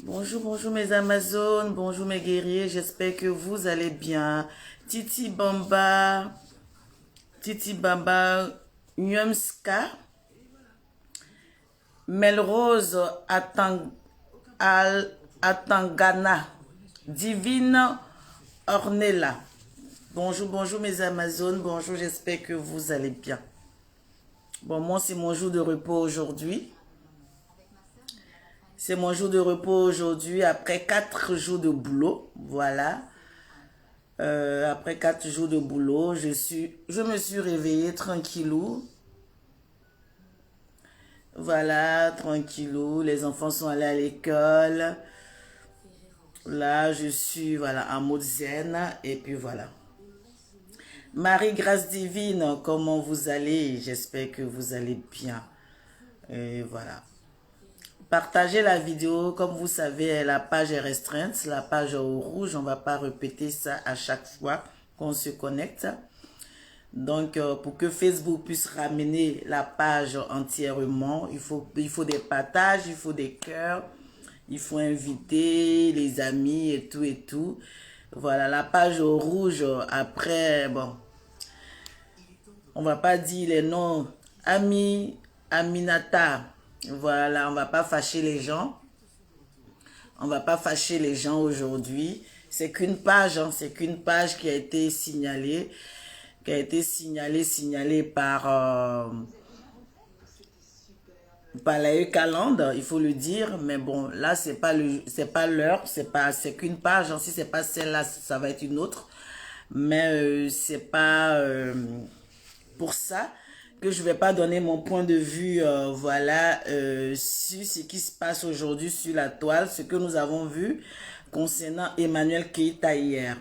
Bonjour, bonjour mes Amazones, bonjour mes guerriers, j'espère que vous allez bien. Titi Bamba, Nyumska, Melrose Atangana, Divine Ornella. Bonjour, bonjour mes Amazones, bonjour, j'espère que vous allez bien. Bon, moi c'est mon jour de repos aujourd'hui. C'est mon jour de repos aujourd'hui après 4 jours de boulot. Voilà. Après 4 jours de boulot, je me suis réveillée tranquillou. Voilà, tranquillou. Les enfants sont allés à l'école. Là, je suis voilà, en mode zen. Et puis voilà. Marie Grâce Divine, comment vous allez? J'espère que vous allez bien. Et voilà. Partagez la vidéo, comme vous savez, la page est restreinte, la page au rouge, on ne va pas répéter ça à chaque fois qu'on se connecte. Donc, pour que Facebook puisse ramener la page entièrement, il faut des partages, il faut des cœurs, il faut inviter les amis et tout et tout. Voilà, la page au rouge, après, bon, on va pas dire les noms, Aminata. Voilà, on va pas fâcher les gens. On va pas fâcher les gens aujourd'hui. C'est qu'une page, hein, c'est qu'une page qui a été signalée. Signalée par la Calandre, il faut le dire. Mais bon, là, c'est pas l'heure. C'est qu'une page. Hein, si c'est pas celle-là, ça va être une autre. Mais c'est pas pour ça que je vais pas donner mon point de vue, voilà, sur ce qui se passe aujourd'hui sur la toile, ce que nous avons vu concernant Emmanuel Keïta hier.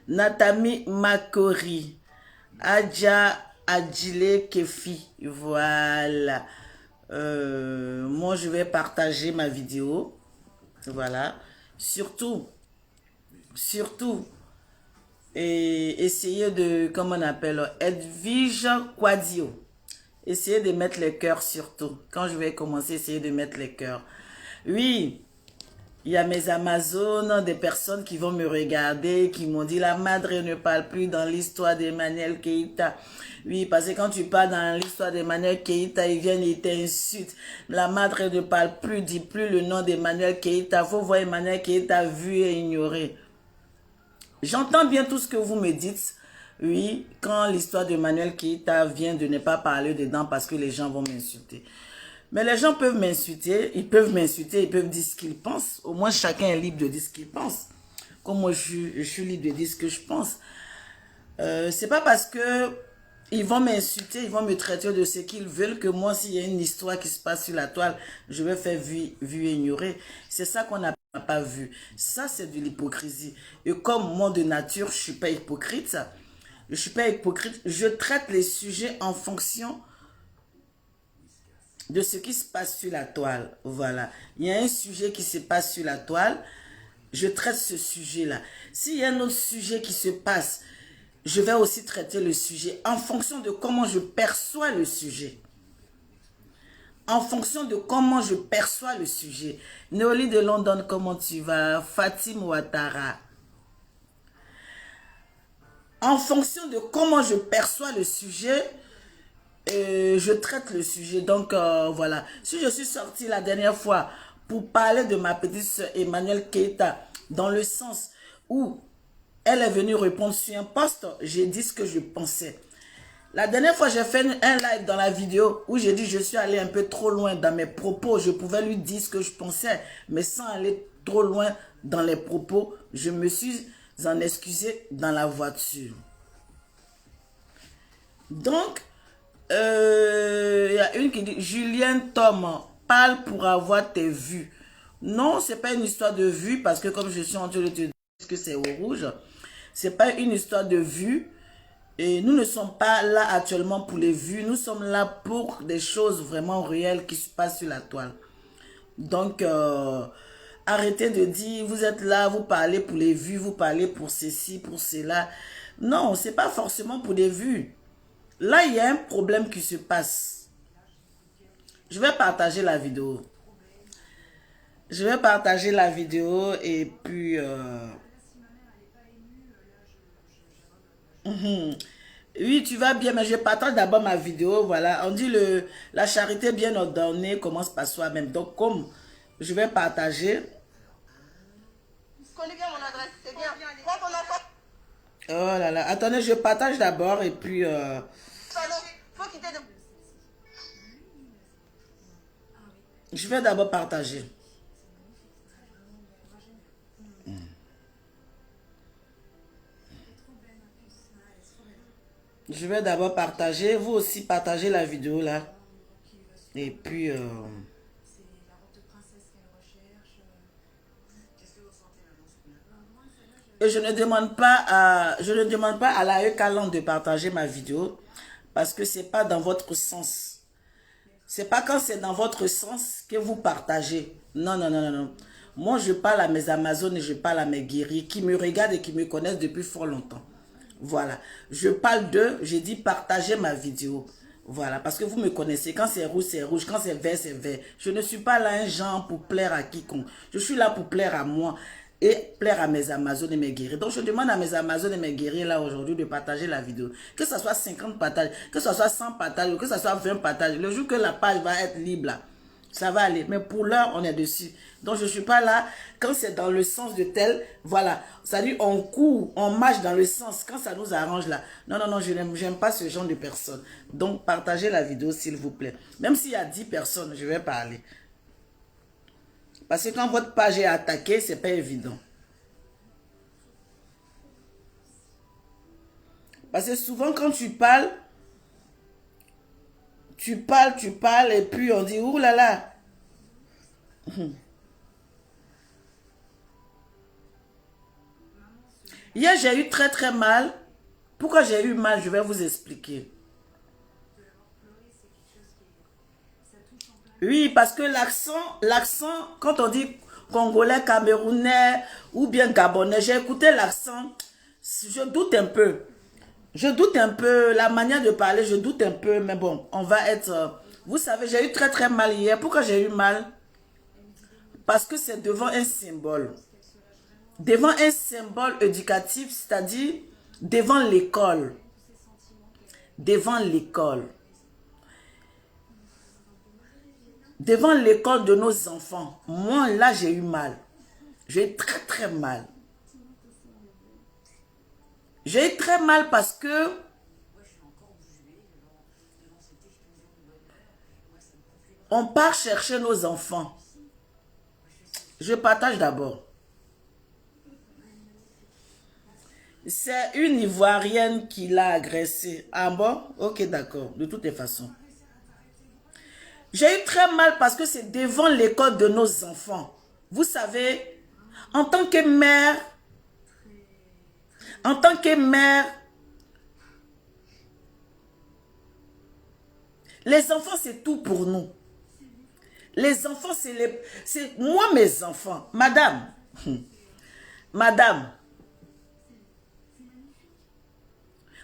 Natami Makori, Adja Adjile Kefi, voilà. Moi, je vais partager ma vidéo, voilà. Surtout, et essayer de, comment on appelle, Edwige Quadio. Essayez de mettre les cœurs surtout. Quand je vais commencer, essayez de mettre les cœurs. Oui, il y a mes Amazones, des personnes qui vont me regarder, qui m'ont dit la madre ne parle plus dans l'histoire d'Emmanuel Keïta. Oui, parce que quand tu parles dans l'histoire d'Emmanuel Keïta, ils viennent et t'insultent. La madre ne parle plus, dit plus le nom d'Emmanuel Keïta. Faut voir Emmanuel Keïta vu et ignoré. J'entends bien tout ce que vous me dites. Oui, quand l'histoire de Emmanuel Keïta vient de ne pas parler dedans parce que les gens vont m'insulter. Mais les gens peuvent m'insulter, ils peuvent dire ce qu'ils pensent. Au moins, chacun est libre de dire ce qu'il pense. Comme moi, je suis libre de dire ce que je pense. C'est pas parce que ils vont m'insulter, ils vont me traiter de ce qu'ils veulent que moi, s'il y a une histoire qui se passe sur la toile, je vais faire vu et ignorer. C'est ça qu'on n'a pas vu. Ça, c'est de l'hypocrisie. Et comme moi, de nature, je ne suis pas hypocrite. Je ne suis pas hypocrite. Je traite les sujets en fonction de ce qui se passe sur la toile. Voilà. Il y a un sujet qui se passe sur la toile. Je traite ce sujet-là. S'il y a un autre sujet qui se passe, je vais aussi traiter le sujet en fonction de comment je perçois le sujet. En fonction de comment je perçois le sujet. Néoli de London, comment tu vas? Fatim Ouattara. En fonction de comment je perçois le sujet, je traite le sujet. Donc, voilà. Si je suis sortie la dernière fois pour parler de ma petite soeur Emmanuel Keita, dans le sens où elle est venue répondre sur un post, j'ai dit ce que je pensais. La dernière fois, j'ai fait un live dans la vidéo où j'ai dit je suis allé un peu trop loin dans mes propos. Je pouvais lui dire ce que je pensais, mais sans aller trop loin dans les propos. Je me suis en excusé dans la voiture. Donc, il y a une qui dit, Julien Tom, parle pour avoir tes vues. Non, c'est pas une histoire de vues, parce que comme je suis en train de te dire que c'est au rouge, c'est pas une histoire de vues. Et nous ne sommes pas là actuellement pour les vues, nous sommes là pour des choses vraiment réelles qui se passent sur la toile. Donc, arrêtez de dire, vous êtes là, vous parlez pour les vues, vous parlez pour ceci, pour cela. Non, c'est pas forcément pour des vues. Là, il y a un problème qui se passe. Je vais partager la vidéo. Je vais partager la vidéo et puis... Oui, tu vas bien, mais je partage d'abord ma vidéo. Voilà, on dit la charité bien ordonnée commence par soi-même. Donc, comme je vais partager... Connais bien mon adresse, c'est bien. Prends ton enfant. Oh là là, attendez, je partage d'abord et puis... Faut quitter de... Je vais d'abord partager. Je vais d'abord partager. Vous aussi partagez la vidéo là. Et puis... Et je ne demande pas à la E-Caland de partager ma vidéo. Parce que c'est pas dans votre sens. C'est pas quand c'est dans votre sens que vous partagez. Non, non, non, non, non. Moi, je parle à mes Amazones et je parle à mes guerriers qui me regardent et qui me connaissent depuis fort longtemps. Voilà. Je parle d'eux, j'ai dit partagez ma vidéo. Voilà, parce que vous me connaissez. Quand c'est rouge, c'est rouge. Quand c'est vert, c'est vert. Je ne suis pas là un genre pour plaire à quiconque. Je suis là pour plaire à moi et plaire à mes Amazones et mes guerriers. Donc, je demande à mes Amazones et mes guerriers là aujourd'hui de partager la vidéo. Que ce soit 50 partages, que ce soit 100 partages, ou que ce soit 20 partages. Le jour que la page va être libre là, ça va aller. Mais pour l'heure, on est dessus. Donc, je ne suis pas là. Quand c'est dans le sens de tel, voilà. C'est-à-dire, on court, on marche dans le sens. Quand ça nous arrange là. Non, non, non, je n'aime pas ce genre de personnes. Donc, partagez la vidéo, s'il vous plaît. Même s'il y a 10 personnes, je vais parler. Parce que quand votre page est attaquée, ce n'est pas évident. Parce que souvent, quand tu parles, et puis on dit, ouh là là. Hier, j'ai eu très très mal. Pourquoi j'ai eu mal, je vais vous expliquer. Oui, parce que l'accent, quand on dit congolais, camerounais ou bien gabonais, j'ai écouté l'accent, je doute un peu. Je doute un peu, la manière de parler, je doute un peu, mais bon, on va être... vous savez, j'ai eu très très mal hier. Pourquoi j'ai eu mal? Parce que c'est devant un symbole. Devant un symbole éducatif, c'est-à-dire devant l'école. Devant l'école. Devant l'école de nos enfants. Moi, là, j'ai eu mal. J'ai eu très, très mal. J'ai eu très mal parce que on part chercher nos enfants. Je partage d'abord. C'est une Ivoirienne qui l'a agressée. Ah bon? Ok, d'accord. De toutes les façons. J'ai eu très mal parce que c'est devant l'école de nos enfants. Vous savez, en tant que mère, les enfants, c'est tout pour nous. Les enfants, c'est moi, mes enfants. Madame, madame,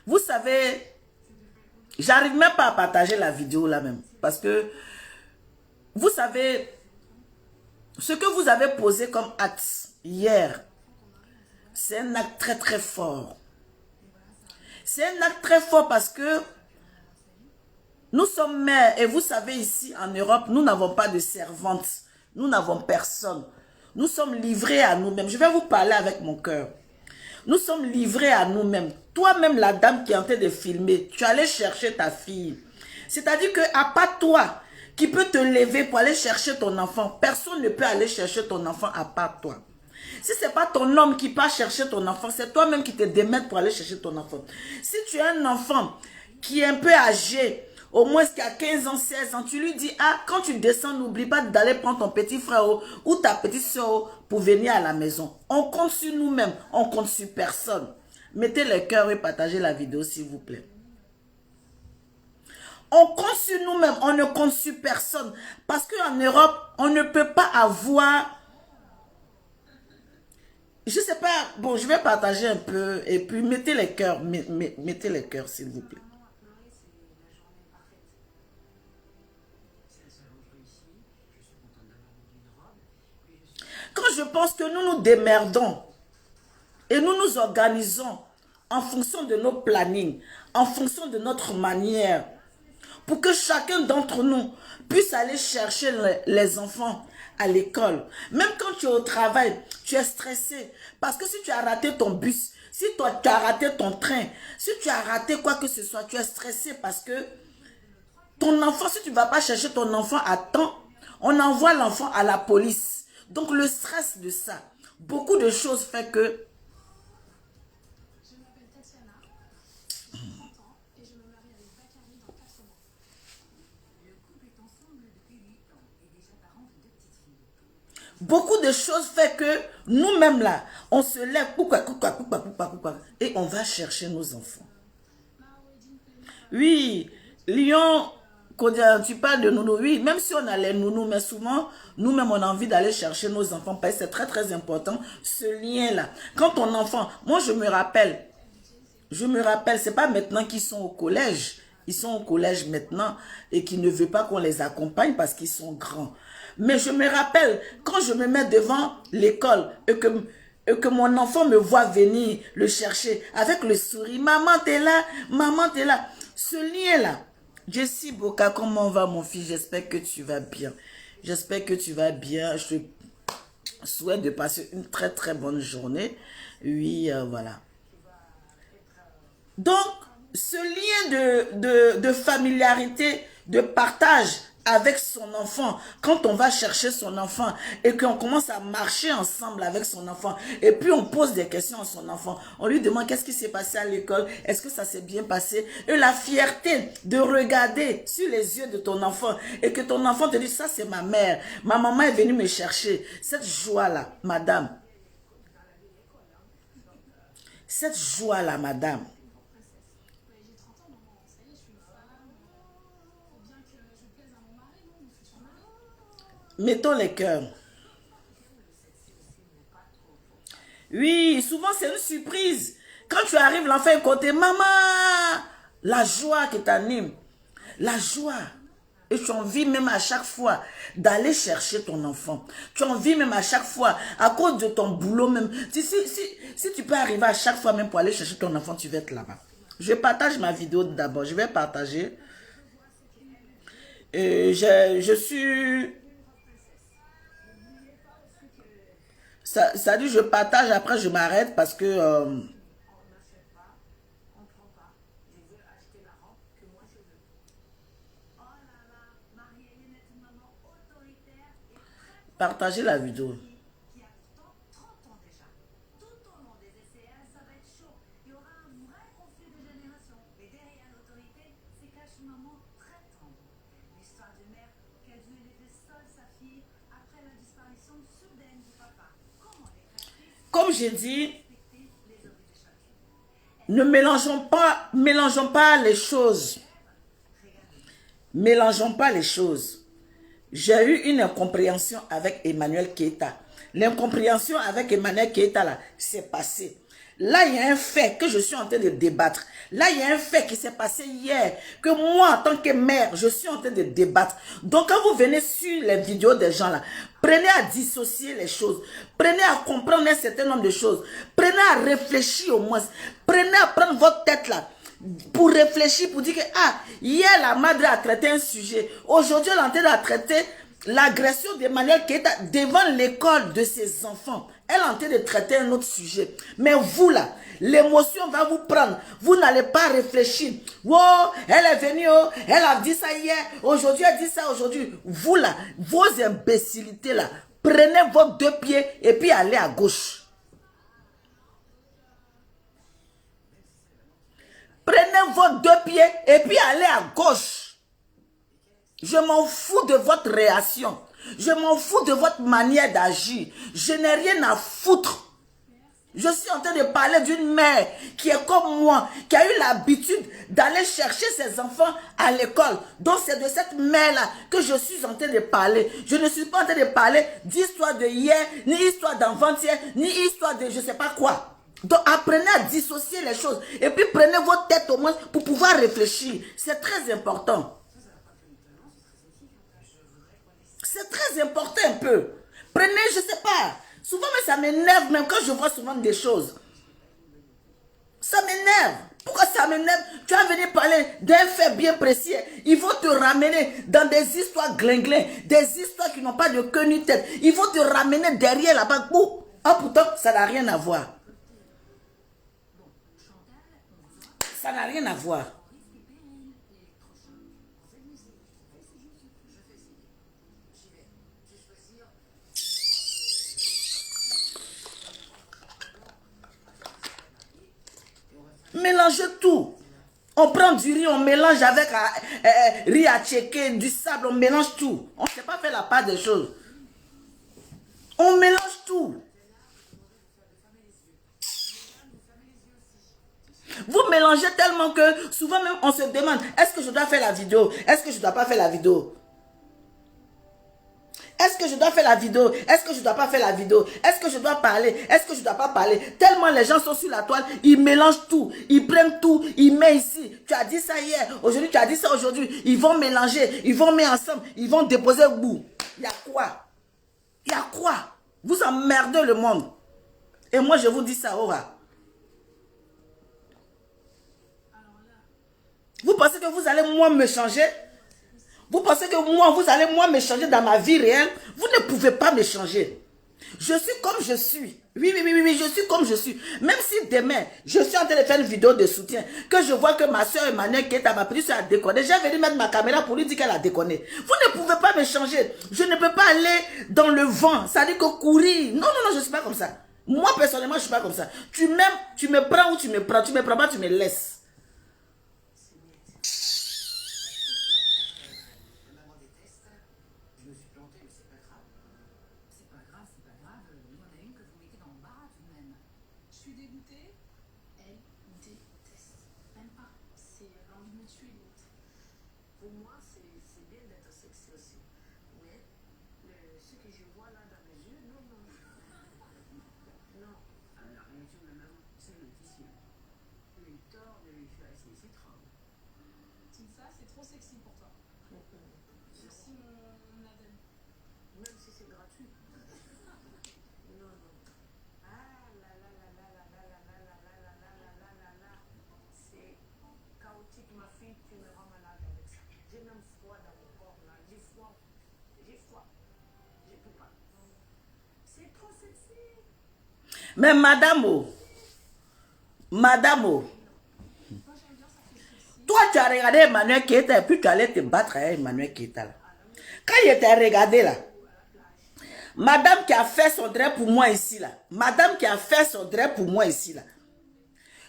vous savez, j'arrive même pas à partager la vidéo là même. Parce que, vous savez, ce que vous avez posé comme acte hier, c'est un acte très très fort. C'est un acte très fort parce que Nous sommes mères et vous savez ici en Europe, nous n'avons pas de servantes. Nous n'avons personne. Nous sommes livrés à nous-mêmes. Je vais vous parler avec mon cœur. Nous sommes livrés à nous-mêmes. Toi-même, la dame qui est en train de filmer, tu allais chercher ta fille. C'est-à-dire qu'à part toi qui peut te lever pour aller chercher ton enfant, personne ne peut aller chercher ton enfant à part toi. Si ce n'est pas ton homme qui part chercher ton enfant, c'est toi-même qui te démènes pour aller chercher ton enfant. Si tu as un enfant qui est un peu âgé, au moins qui a 15 ans, 16 ans, tu lui dis, ah, quand tu descends, n'oublie pas d'aller prendre ton petit frère ou ta petite soeur pour venir à la maison. On compte sur nous-mêmes, on compte sur personne. Mettez le cœur et partagez la vidéo, s'il vous plaît. On compte sur nous-mêmes, on ne compte sur personne. Parce qu'en Europe, on ne peut pas avoir... Je sais pas, bon, je vais partager un peu et puis mettez les cœurs, mettez les cœurs, s'il vous plaît. Quand je pense que nous nous démerdons et nous nous organisons en fonction de nos plannings, en fonction de notre manière, pour que chacun d'entre nous puisse aller chercher les enfants à l'école. Même quand tu es au travail, tu es stressé. Parce que si tu as raté ton bus, si toi tu as raté ton train, si tu as raté quoi que ce soit, tu es stressé parce que ton enfant, si tu ne vas pas chercher ton enfant à temps, on envoie l'enfant à la police. Donc le stress de ça, beaucoup de choses fait que... Beaucoup de choses fait que nous-mêmes là, on se lève, et on va chercher nos enfants. Oui, Lyon, quand tu parles de nounous, oui, même si on a les nounous, mais souvent, nous-mêmes, on a envie d'aller chercher nos enfants, parce que c'est très, très important, ce lien-là. Quand ton enfant, moi, je me rappelle, c'est pas maintenant qu'ils sont au collège, ils sont au collège maintenant, et qui ne veulent pas qu'on les accompagne parce qu'ils sont grands. Mais je me rappelle, quand je me mets devant l'école, et que mon enfant me voit venir le chercher, avec le sourire, maman, t'es là, maman, t'es là. Ce lien-là, Jessie Boka, comment va mon fils? J'espère que tu vas bien. J'espère que tu vas bien. Je te souhaite de passer une très très bonne journée. Oui, voilà. Donc, ce lien de familiarité, de partage avec son enfant, quand on va chercher son enfant et qu'on commence à marcher ensemble avec son enfant et puis on pose des questions à son enfant, on lui demande qu'est-ce qui s'est passé à l'école, est-ce que ça s'est bien passé, et la fierté de regarder sur les yeux de ton enfant et que ton enfant te dit ça c'est ma mère, ma maman est venue me chercher, cette joie-là, madame, cette joie-là, madame, mettons les cœurs. Oui, souvent c'est une surprise. Quand tu arrives, l'enfant est côté, maman, la joie qui t'anime, la joie. Et tu as envie même à chaque fois d'aller chercher ton enfant. Tu as envie même à chaque fois, à cause de ton boulot même. Si tu peux arriver à chaque fois même pour aller chercher ton enfant, tu vas être là-bas. Je partage ma vidéo d'abord. Je vais partager. Je suis... Ça dit, je partage, après je m'arrête parce que... partagez la vidéo. Comme j'ai dit, ne mélangeons pas les choses. Mélangeons pas les choses. J'ai eu une incompréhension avec Emmanuel Keita. L'incompréhension avec Emmanuel Keita, là, c'est passé. Là, il y a un fait que je suis en train de débattre. Là, il y a un fait qui s'est passé hier, que moi, en tant que mère, je suis en train de débattre. Donc, quand vous venez sur les vidéos des gens là, prenez à dissocier les choses. Prenez à comprendre un certain nombre de choses. Prenez à réfléchir au moins. Prenez à prendre votre tête là. pour réfléchir, pour dire que, ah, hier la madre a traité un sujet. Aujourd'hui, elle est en train de traiter l'agression d'Emmanuel Keita devant l'école de ses enfants. Elle est en train de traiter un autre sujet. Mais vous là, l'émotion va vous prendre. Vous n'allez pas réfléchir. Oh, elle est venue, oh, elle a dit ça hier. Aujourd'hui, elle dit ça aujourd'hui. Vous là, vos imbécilités là, prenez vos 2 pieds et puis allez à gauche. Prenez vos 2 pieds et puis allez à gauche. Je m'en fous de votre réaction. Je m'en fous de votre manière d'agir. Je n'ai rien à foutre. Je suis en train de parler d'une mère qui est comme moi, qui a eu l'habitude d'aller chercher ses enfants à l'école. Donc c'est de cette mère-là que je suis en train de parler. Je ne suis pas en train de parler d'histoire de hier, ni histoire d'avant-hier, ni histoire de je ne sais pas quoi. Donc apprenez à dissocier les choses. Et puis prenez votre tête au moins pour pouvoir réfléchir. C'est très important. C'est très important un peu. Prenez, je ne sais pas. Souvent, mais ça m'énerve même quand je vois souvent des choses. Ça m'énerve. Pourquoi ça m'énerve? Tu vas venir parler d'un fait bien précis. Ils vont te ramener dans des histoires glinglins, des histoires qui n'ont pas de queue ni tête. Ils vont te ramener derrière là-bas. Ah, pourtant, ça n'a rien à voir. Ça n'a rien à voir. Mélangez tout. On prend du riz, on mélange avec riz à checker, du sable, on mélange tout. On ne sait pas faire la part des choses. On mélange tout. Vous mélangez tellement que souvent même on se demande, est-ce que je dois faire la vidéo? Est-ce que je ne dois pas faire la vidéo? Est-ce que je dois faire la vidéo? Est-ce que je ne dois pas faire la vidéo? Est-ce que je dois parler? Est-ce que je ne dois pas parler? Tellement les gens sont sur la toile, ils mélangent tout. Ils prennent tout, ils mettent ici. Tu as dit ça hier, aujourd'hui tu as dit ça aujourd'hui. Ils vont mélanger, ils vont mettre ensemble, ils vont déposer au bout. Il y a quoi? Il y a quoi? Vous emmerdez le monde. Et moi je vous dis ça, Aura. Vous pensez que vous allez moi me changer? Vous pensez que moi, vous allez moi me changer dans ma vie réelle? Vous ne pouvez pas me changer. Je suis comme je suis. Oui, je suis comme je suis. Même si demain, je suis en train de faire une vidéo de soutien, que je vois que ma soeur Emmanuel Keita, ma petite soeur, a déconné, j'ai venu mettre ma caméra pour lui dire qu'elle a déconné. Vous ne pouvez pas me changer. Je ne peux pas aller dans le vent. Ça dit que courir. Non, je ne suis pas comme ça. Moi, personnellement, je ne suis pas comme ça. Tu m'aimes, tu me prends ou tu me prends. Tu me prends pas, tu me laisses. Mais madame, toi tu as regardé Emmanuel Keita et puis tu allais te battre avec Emmanuel Keita. Quand il t'a regardé là, madame qui a fait son drap pour moi ici là,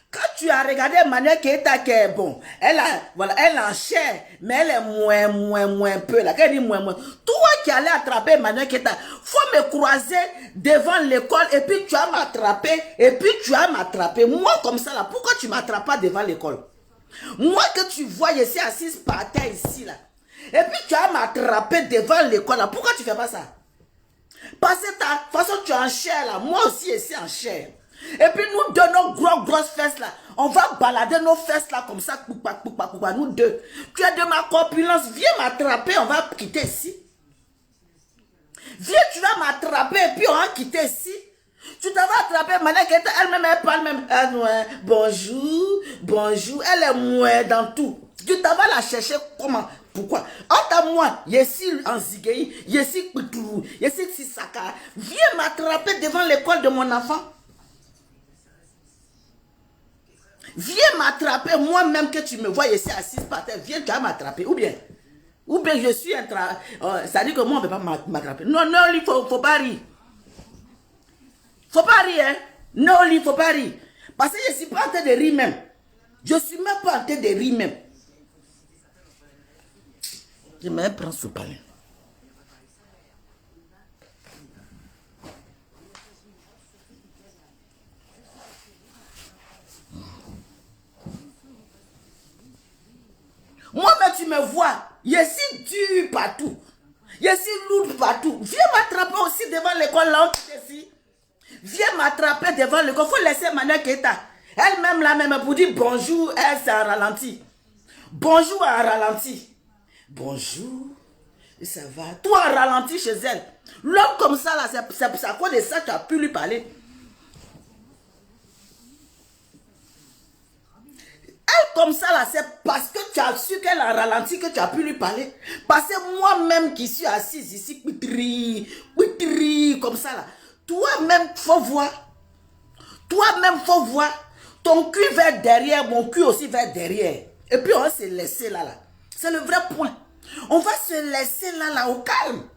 quand tu as regardé Emmanuel Keita qui est bon, elle est en chair, mais elle est moins peu là. Qu'elle dit moins. Toi qui allais attraper Emmanuel Keita, faut me croiser devant l'école et puis tu vas m'attraper. Moi comme ça là, pourquoi tu m'attrapes pas devant l'école? Moi que tu vois ici assise par terre ici là, et puis tu vas m'attraper devant l'école là, pourquoi tu fais pas ça? Parce que ta façon tu es en chair là, moi aussi ici en chair. Et puis nous deux, nos grosses fesses là, on va balader nos fesses là comme ça, nous deux. Tu es de ma corpulence, viens m'attraper, on va quitter ici. Viens, tu vas m'attraper et puis on va quitter ici. Tu t'avais attrapé, Maman Keita, elle-même, elle parle même. Bonjour, bonjour, elle est moins dans tout. Tu t'avais la chercher comment? Pourquoi? Entre moi, Yessi Anzigei, Yessi Koutourou, Yessi Sissaka, viens m'attraper devant l'école de mon enfant. Viens m'attraper, moi-même que tu me vois ici assise par terre, viens, tu vas m'attraper. Ou bien je suis un ça dit que moi, on ne peut pas m'attraper. Non, non, il faut pas rire. Faut pas rire, hein. Non, il faut pas rire. Parce que je ne suis pas en train de rire même. Je ne suis même pas en train de rire même. Je me prends sous palais. Moi-même, tu me vois. Je suis dur partout. Je suis lourd partout. Viens m'attraper aussi devant l'école là. Viens m'attraper devant l'école. Il faut laisser Maman Keita. Elle-même là même pour dire bonjour, elle s'est ralenti. Bonjour à ralenti. Bonjour. Ça va. Toi ralenti chez elle. L'homme comme ça là, c'est à cause de ça que tu as pu lui parler. Elle comme ça là, c'est parce que tu as su qu'elle a ralenti que tu as pu lui parler. Parce que moi-même qui suis assise ici, comme ça là, toi-même faut voir. Toi-même faut voir. Ton cul vers derrière, mon cul aussi vers derrière. Et puis on va se laisser là. C'est le vrai point. On va se laisser là au calme.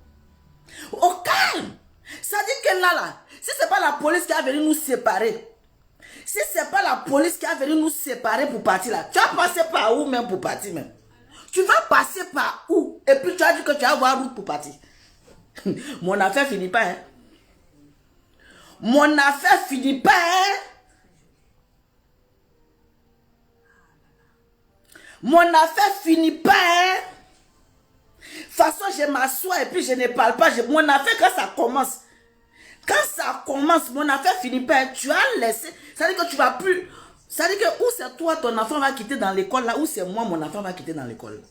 Au calme. Ça dit que là, si ce n'est pas la police qui a venu nous séparer, si ce n'est pas la police qui a venu nous séparer pour partir là, tu vas passer par où même pour partir même? Tu vas passer par où? Et puis tu as dit que tu vas avoir route pour partir. Mon affaire finit pas, hein? Mon affaire finit pas, hein? Mon affaire finit pas, hein? De toute façon, je m'assois et puis je ne parle pas. Mon affaire, quand ça commence, mon affaire finit pas. Tu as laissé. Ça veut dire que tu vas plus. Ça veut dire que ou c'est toi, ton enfant va quitter dans l'école là, ou c'est moi, mon enfant va quitter dans l'école.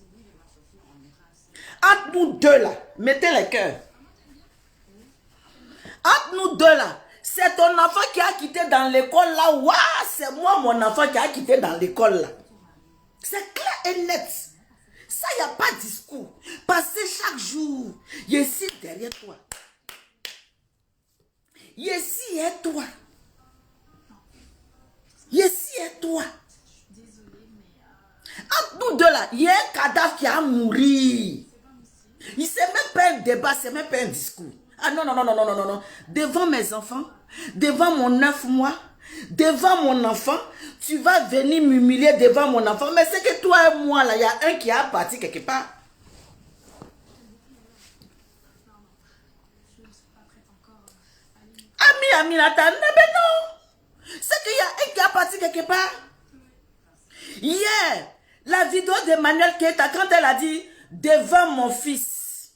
Entre nous deux là, mettez les cœurs. Entre nous deux là, c'est ton enfant qui a quitté dans l'école là, ou c'est moi, mon enfant qui a quitté dans l'école là. C'est clair et net. Ça, il n'y a pas de discours. Passez chaque jour. Ici derrière toi. Ici est toi. Ici est toi. Entre nous deux là, il y a un cadavre qui a mouru. Il c'est même pas un débat, c'est même pas un discours. Ah non, non, non, non, non, non, non. Devant mes enfants, devant mon 9 mois, devant mon enfant, tu vas venir m'humilier devant mon enfant. Mais c'est que toi et moi, là, il y a un qui a parti quelque part. Ami, Nathan, mais non. C'est qu'il y a un qui a parti quelque part. Hier, la vidéo d'Emmanuel Keita, quand elle a dit devant mon fils,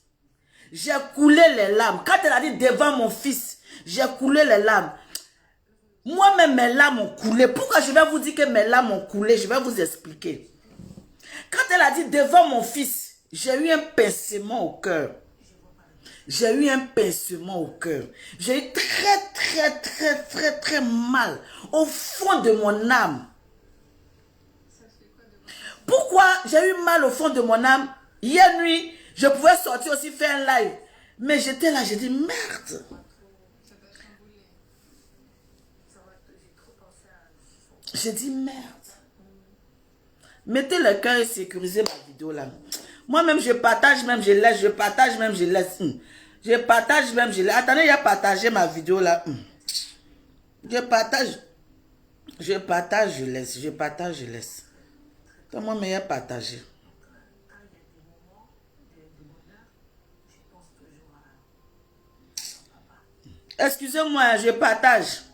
j'ai coulé les larmes. Quand elle a dit devant mon fils, j'ai coulé les larmes. Moi-même, mes larmes ont coulé. Pourquoi je vais vous dire que mes larmes ont coulé? Je vais vous expliquer. Quand elle a dit devant mon fils, j'ai eu un pincement au cœur. J'ai eu un pincement au cœur. J'ai eu très mal au fond de mon âme. Pourquoi j'ai eu mal au fond de mon âme? Hier nuit, je pouvais sortir aussi faire un live. Mais j'étais là, j'ai dit merde. J'ai dit merde. Mettez le cœur et sécurisez ma vidéo là. Moi-même, je partage, même je laisse. Je partage, même je laisse. Je partage, même je laisse. Attendez, il y a partagé ma vidéo là. Je partage. Je partage, je laisse. Je partage, je laisse. Moi, mais il y a partagé. Excusez-moi, je partage.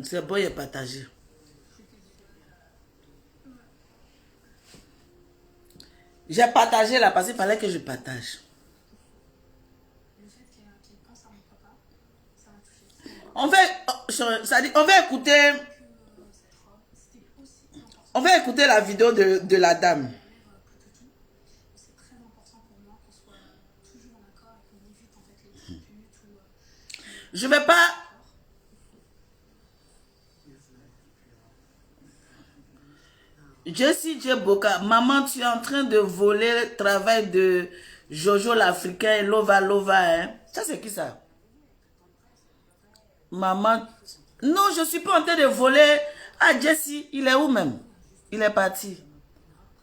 C'est bon, il est partagé. J'ai partagé là parce qu'il fallait que je partage. On va écouter. On va écouter la vidéo de la dame. Je vais pas. Jessie Djeboka, maman, tu es en train de voler le travail de Jojo l'Africain et Lova Lova, hein? Ça, c'est qui ça? Maman. Non, je ne suis pas en train de voler. Ah, Jessie, il est où même? Il est parti.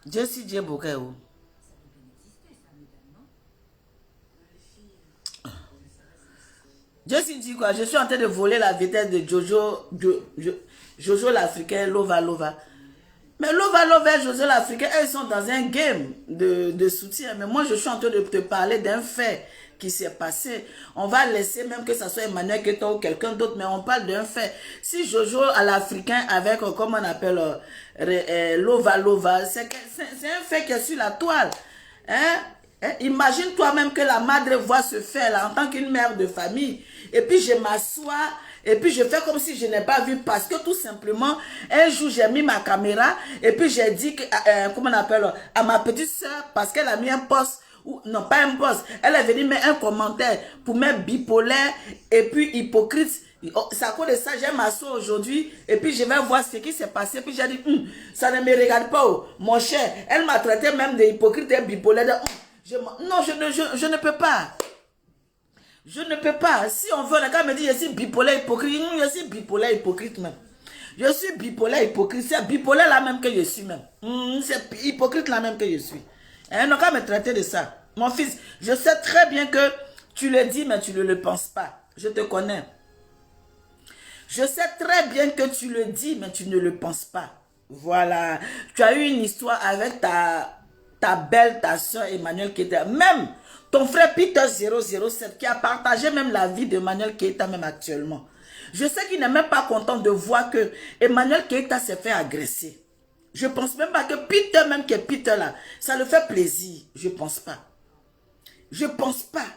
Jessie Djeboka est où? Jessie dit quoi? Je suis en train de voler la vitesse de Jojo l'Africain, Lova Lova. Mais Lova Lova et Jojo l'Africain, elles sont dans un game de soutien. Mais moi, je suis en train de te parler d'un fait qui s'est passé. On va laisser même que ce soit Emmanuel Keita ou quelqu'un d'autre, mais on parle d'un fait. Si Jojo à l'Africain avec, comment on appelle, Lova Lova, c'est un fait qui est sur la toile. Hein? Imagine toi-même que la madre voit ce fait-là en tant qu'une mère de famille. Et puis je m'assois et puis je fais comme si je n'ai pas vu parce que tout simplement, un jour j'ai mis ma caméra et puis j'ai dit, que, comment on appelle, à ma petite soeur parce qu'elle a mis un post, ou, non pas un post, elle est venue mettre un commentaire pour mettre bipolaire et puis hypocrite. C'est à cause de ça, j'ai m'asseoir aujourd'hui et puis je vais voir ce qui s'est passé. Puis j'ai dit, ça ne me regarde pas, oh, mon cher. Elle m'a traité même de hypocrite et bipolaire. Non, je ne peux pas. Je ne peux pas. Si on veut, la gars me dit, je suis bipolaire hypocrite. Je suis bipolaire hypocrite même. Je suis bipolaire hypocrite. C'est bipolaire là même que je suis même. C'est hypocrite là même que je suis. On n'a qu'à me traiter de ça. Mon fils, je sais très bien que tu le dis, mais tu ne le penses pas. Je te connais. Je sais très bien que tu le dis, mais tu ne le penses pas. Voilà. Tu as eu une histoire avec ta belle, ta soeur Emmanuel Keita. Même ton frère Peter 007 qui a partagé même la vie d'Emmanuel Keita même actuellement. Je sais qu'il n'est même pas content de voir que Emmanuel Keita s'est fait agresser. Je ne pense même pas que Peter même qui est Peter là, ça le fait plaisir. Je ne pense pas. Je ne pense pas.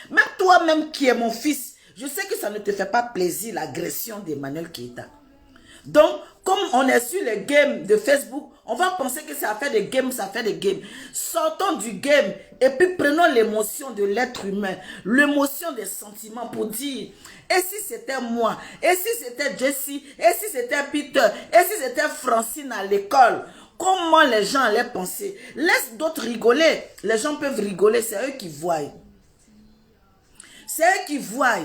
Même toi-même qui es mon fils, je sais que ça ne te fait pas plaisir l'agression d'Emmanuel Keita. Donc, comme on est sur les games de Facebook, on va penser que ça fait des games, ça fait des games. Sortons du game et puis prenons l'émotion de l'être humain, l'émotion des sentiments pour dire, et si c'était moi, et si c'était Jessie, et si c'était Peter, et si c'était Francine à l'école, comment les gens allaient penser? Laisse d'autres rigoler. Les gens peuvent rigoler, c'est eux qui voient. C'est eux qui voient.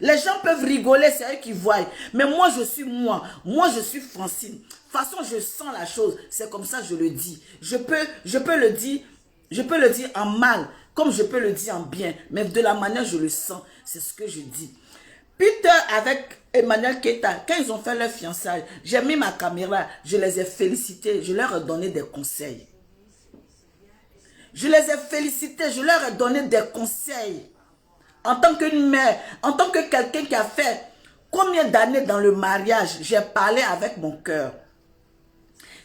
Les gens peuvent rigoler, c'est eux qui voient. Mais moi, je suis moi. Moi, je suis Francine. De toute façon, je sens la chose. C'est comme ça que je le dis. Je peux le dire en mal, comme je peux le dire en bien. Mais de la manière je le sens, c'est ce que je dis. Peter avec Emmanuel Keita, quand ils ont fait leur fiançailles, j'ai mis ma caméra, je les ai félicités, je leur ai donné des conseils. Je les ai félicités, je leur ai donné des conseils. En tant qu'une mère, en tant que quelqu'un qui a fait combien d'années dans le mariage, j'ai parlé avec mon cœur.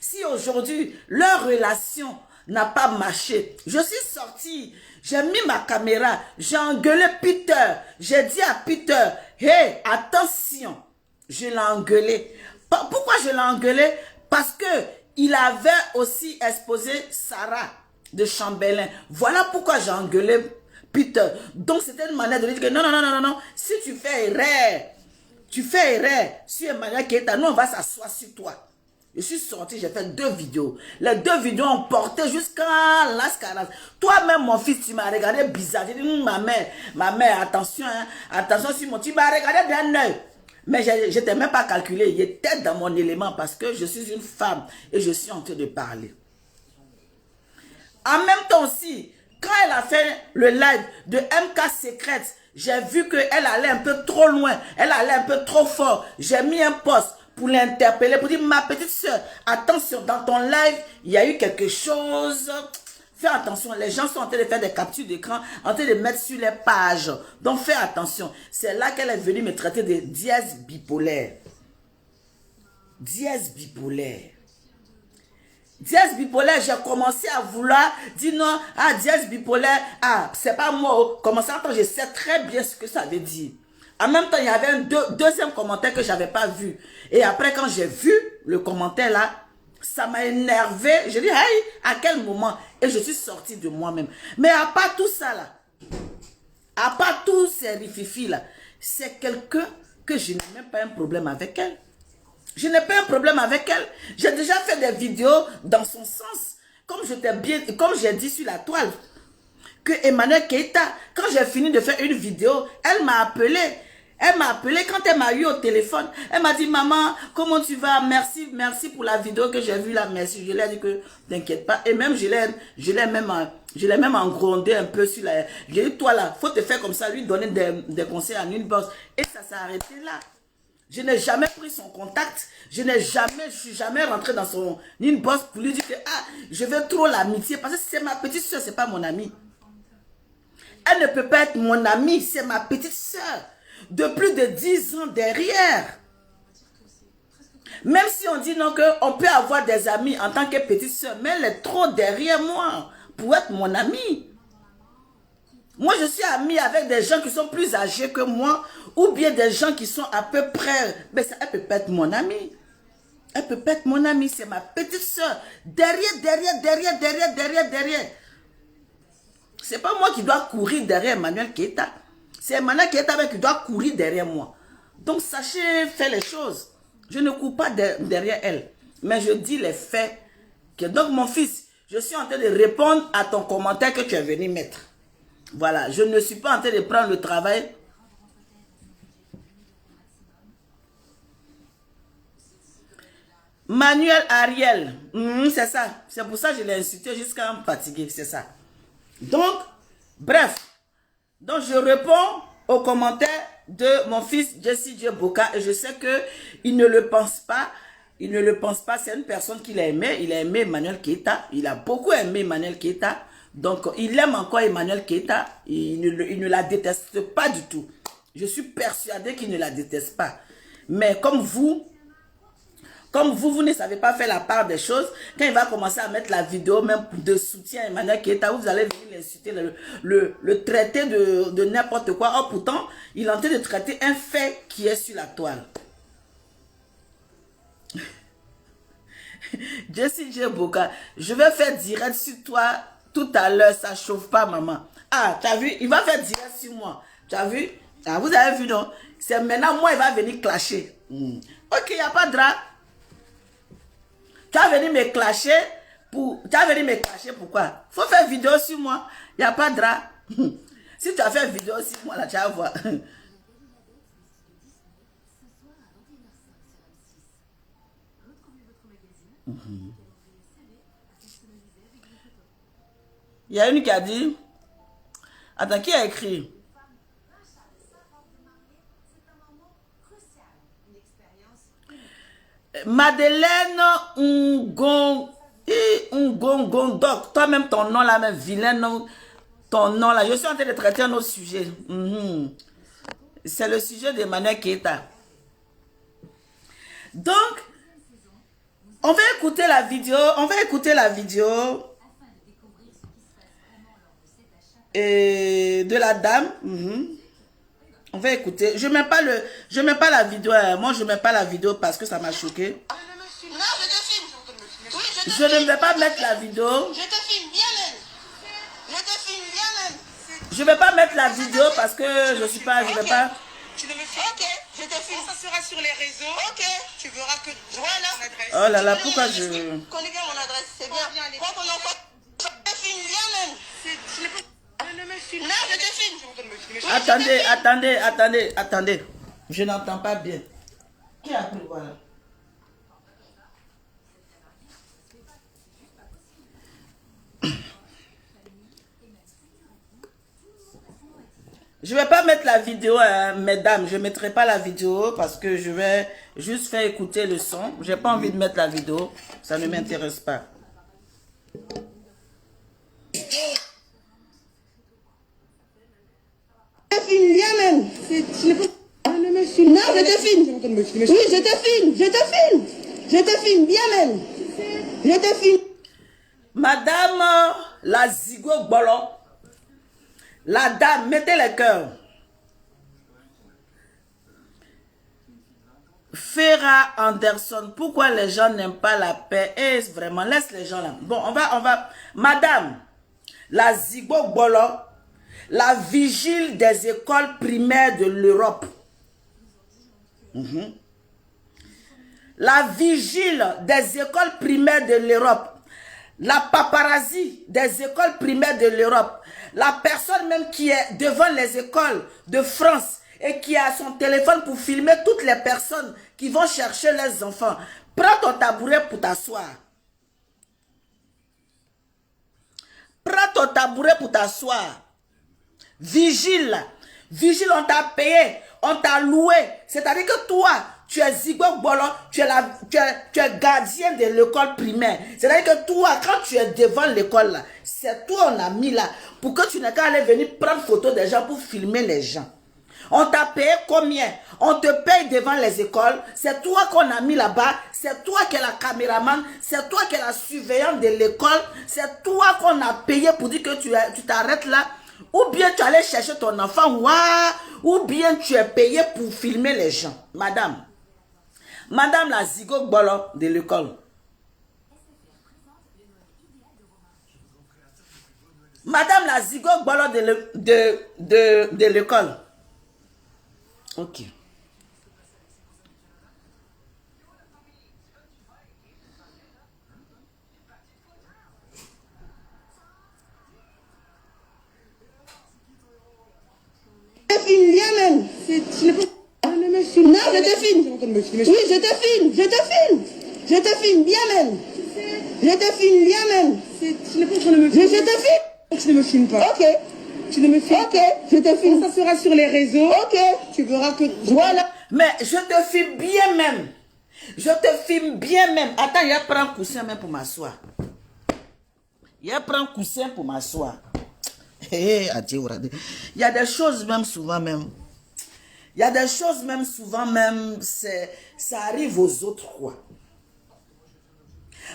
Si aujourd'hui, leur relation n'a pas marché, je suis sortie, j'ai mis ma caméra, j'ai engueulé Peter, j'ai dit à Peter, hey, attention, je l'ai engueulé. Pourquoi je l'ai engueulé? Parce que il avait aussi exposé Sarah de Chambellan. Voilà pourquoi j'ai engueulé Peter. Donc c'était une manière de lui dire que non, si tu fais erreur sur Emmanuel Keita, nous on va s'asseoir sur toi. Je suis sorti, j'ai fait 2 vidéos. Les 2 vidéos ont porté jusqu'à Las Caras. Toi-même, mon fils, tu m'as regardé bizarre. J'ai dit, ma mère, attention, hein, attention, Simon, tu m'as regardé d'un œil. Mais je n'étais même pas calculé. Il était dans mon élément parce que je suis une femme et je suis en train de parler. En même temps aussi, quand elle a fait le live de MK Secret, j'ai vu qu'elle allait un peu trop loin, elle allait un peu trop fort. J'ai mis un post pour l'interpeller, pour dire, ma petite soeur, attention, dans ton live, il y a eu quelque chose. Fais attention, les gens sont en train de faire des captures d'écran, en train de mettre sur les pages. Donc fais attention. C'est là qu'elle est venue me traiter de dièse bipolaire. Dièse bipolaire. Dièse bipolaire, j'ai commencé à vouloir dire non, ah, dièse bipolaire, ah, c'est pas moi. Commençant à temps, je sais très bien ce que ça veut dire. En même temps, il y avait un deuxième commentaire que je n'avais pas vu. Et après, quand j'ai vu le commentaire là, ça m'a énervé. Je dis, hey, à quel moment? Et je suis sortie de moi-même. Mais à part tout ça là, à part tous ces rififis là, c'est quelqu'un que je n'ai même pas un problème avec elle. Je n'ai pas un problème avec elle. J'ai déjà fait des vidéos dans son sens. Comme j'ai dit sur la toile, que Emmanuel Keita, quand j'ai fini de faire une vidéo, elle m'a appelé. Elle m'a appelé quand elle m'a eu au téléphone. Elle m'a dit, maman, comment tu vas? Merci, merci pour la vidéo que j'ai vue là. Merci. Je lui ai dit que t'inquiète pas. Et même, je l'ai même engrondé un peu sur la... J'ai dit, toi là, faut te faire comme ça, lui donner des conseils en une bosse. Et ça s'est arrêté là. Je n'ai jamais pris son contact. Je suis jamais rentré dans son inbox pour lui dire que ah, je veux trop l'amitié. Parce que c'est ma petite soeur, c'est pas mon amie. Elle ne peut pas être mon amie, c'est ma petite soeur. De plus de 10 ans derrière. Même si on dit non, qu'on peut avoir des amis en tant que petite soeur, mais elle est trop derrière moi pour être mon amie. Moi, je suis amie avec des gens qui sont plus âgés que moi ou bien des gens qui sont à peu près. Mais ça, elle peut pas être mon amie. Elle peut pas être mon amie, c'est ma petite soeur. Derrière. C'est pas moi qui dois courir derrière Emmanuel Keita. C'est Emmanuel Keita qui doit courir derrière moi. Donc, sachez faire les choses. Je ne cours pas derrière elle. Mais je dis les faits. Donc, mon fils, je suis en train de répondre à ton commentaire que tu es venu mettre. Voilà, je ne suis pas en train de prendre le travail. Manuel Ariel, c'est ça. C'est pour ça que je l'ai insulté jusqu'à me fatiguer, c'est ça. Donc, bref. Donc, je réponds aux commentaires de mon fils Jesse J. Boka et je sais qu'il ne le pense pas. Il ne le pense pas. C'est une personne qu'il a aimé. Il a aimé Emmanuel Keita. Il a beaucoup aimé Emmanuel Keita. Donc, il aime encore Emmanuel Keita. Il ne la déteste pas du tout. Je suis persuadée qu'il ne la déteste pas. Mais comme vous ne savez pas faire la part des choses, quand il va commencer à mettre la vidéo même de soutien à Emmanuel Keita, vous allez venir l'insulter, le traiter de n'importe quoi. Or, pourtant, il est en train de traiter un fait qui est sur la toile. Jessie J. Boka, je vais faire direct sur toi tout à l'heure, ça chauffe pas, maman. Ah, tu as vu, il va faire direct sur moi. Tu as vu? Ah, vous avez vu, non? C'est maintenant, moi, il va venir clasher. Ok, il n'y a pas de drap. Tu as venu me clasher pourquoi? Faut faire vidéo sur moi. Il n'y a pas de drap. Si tu as fait vidéo sur moi, là, tu vas voir. Il y a une qui a dit, attends, qui a écrit? Madeleine Ngongondok, toi-même ton nom là, même vilain ton nom là, je suis en train de traiter un autre sujet. C'est le sujet d'Emmanuel Keita. Donc, on va écouter la vidéo, et de la dame. On va écouter. Je mets pas la vidéo. Moi, je mets pas la vidéo parce que ça m'a choqué. Non, je te filme. Oui, Je ne vais pas mettre la vidéo. Je te filme bien même. Je te filme bien même. Je vais pas mettre la vidéo parce que je vais pas. Tu ne me filmes. Ok, je te filme. Ça sera sur les réseaux. Ok. Tu verras que voilà. Oh là là, pourquoi je... Connais bien mon adresse, c'est bien. Prends ton enfant. Je te filme bien même. Ne me filme. Non, je te filme. Attendez. Je n'entends pas bien. Qui a pris, voilà. Je vais pas mettre la vidéo, mesdames. Je mettrai pas la vidéo parce que je vais juste faire écouter le son. J'ai pas envie de mettre la vidéo. Ça ne m'intéresse pas. Oui, je te filme, je te filme. Je te filme, bien même. Je te filme. Madame la Zigo Bolo, la dame, mettez le cœur. Farah Anderson, pourquoi les gens n'aiment pas la paix? Et vraiment, laisse les gens là. Bon, on va. Madame, la Zigo Bolo, la vigile des écoles primaires de l'Europe. La vigile des écoles primaires de l'Europe. La paparazzi des écoles primaires de l'Europe. La personne même qui est devant les écoles de France et qui a son téléphone pour filmer toutes les personnes qui vont chercher leurs enfants. Prends ton tabouret pour t'asseoir. Prends ton tabouret pour t'asseoir. Vigile. Vigile, on t'a payé, on t'a loué. C'est-à-dire que toi, tu es Zigo Bolo, tu es gardien de l'école primaire. C'est-à-dire que toi, quand tu es devant l'école là, c'est toi on a mis là pour que tu n'aies qu'à aller venir prendre photo des gens pour filmer les gens. On t'a payé combien? On te paye devant les écoles. C'est toi qu'on a mis là-bas. C'est toi qui es la caméraman. C'est toi qui es la surveillante de l'école. C'est toi qu'on a payé pour dire que tu t'arrêtes là. Ou bien tu allais chercher ton enfant. Ou bien tu es payé pour filmer les gens. Madame. Madame la Zigo Bolo de l'école. Madame la Zigo Bolo de l'école. Ok. Je te filme bien même. Non, je te filme. Oui, je te filme, je te filme. Je te filme bien même. Je te filme bien même. Je te filme. Tu ne me filmes pas. Ok. Tu ne me filmes Ok, je te filme. Ça sera sur les réseaux. Ok. Tu verras que... Voilà. Mais je te filme bien même. Je te filme bien même. Attends, il y a pris un coussin même pour m'asseoir. Il y a pris un coussin pour m'asseoir. Il y a des choses même souvent même. Il y a des choses même souvent même. Ça arrive aux autres quoi.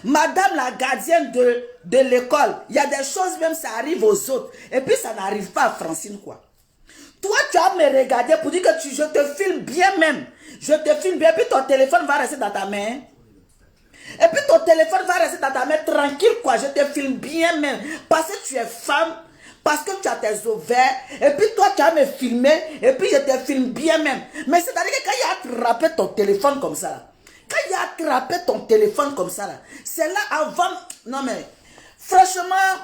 Madame la gardienne de l'école. Il y a des choses même ça arrive aux autres. Et puis ça n'arrive pas à Francine quoi. Toi, tu vas me regarder pour dire que je te filme bien même. Je te filme bien, puis ton téléphone va rester dans ta main. Et puis ton téléphone va rester dans ta main tranquille, quoi. Je te filme bien même. Parce que tu es femme, parce que tu as tes ovaires. Et puis toi, tu vas me filmer, et puis je te filme bien même. Mais c'est-à-dire que quand il a attrapé ton téléphone comme ça, là, quand il a attrapé ton téléphone comme ça, là, c'est là avant... Non mais, franchement,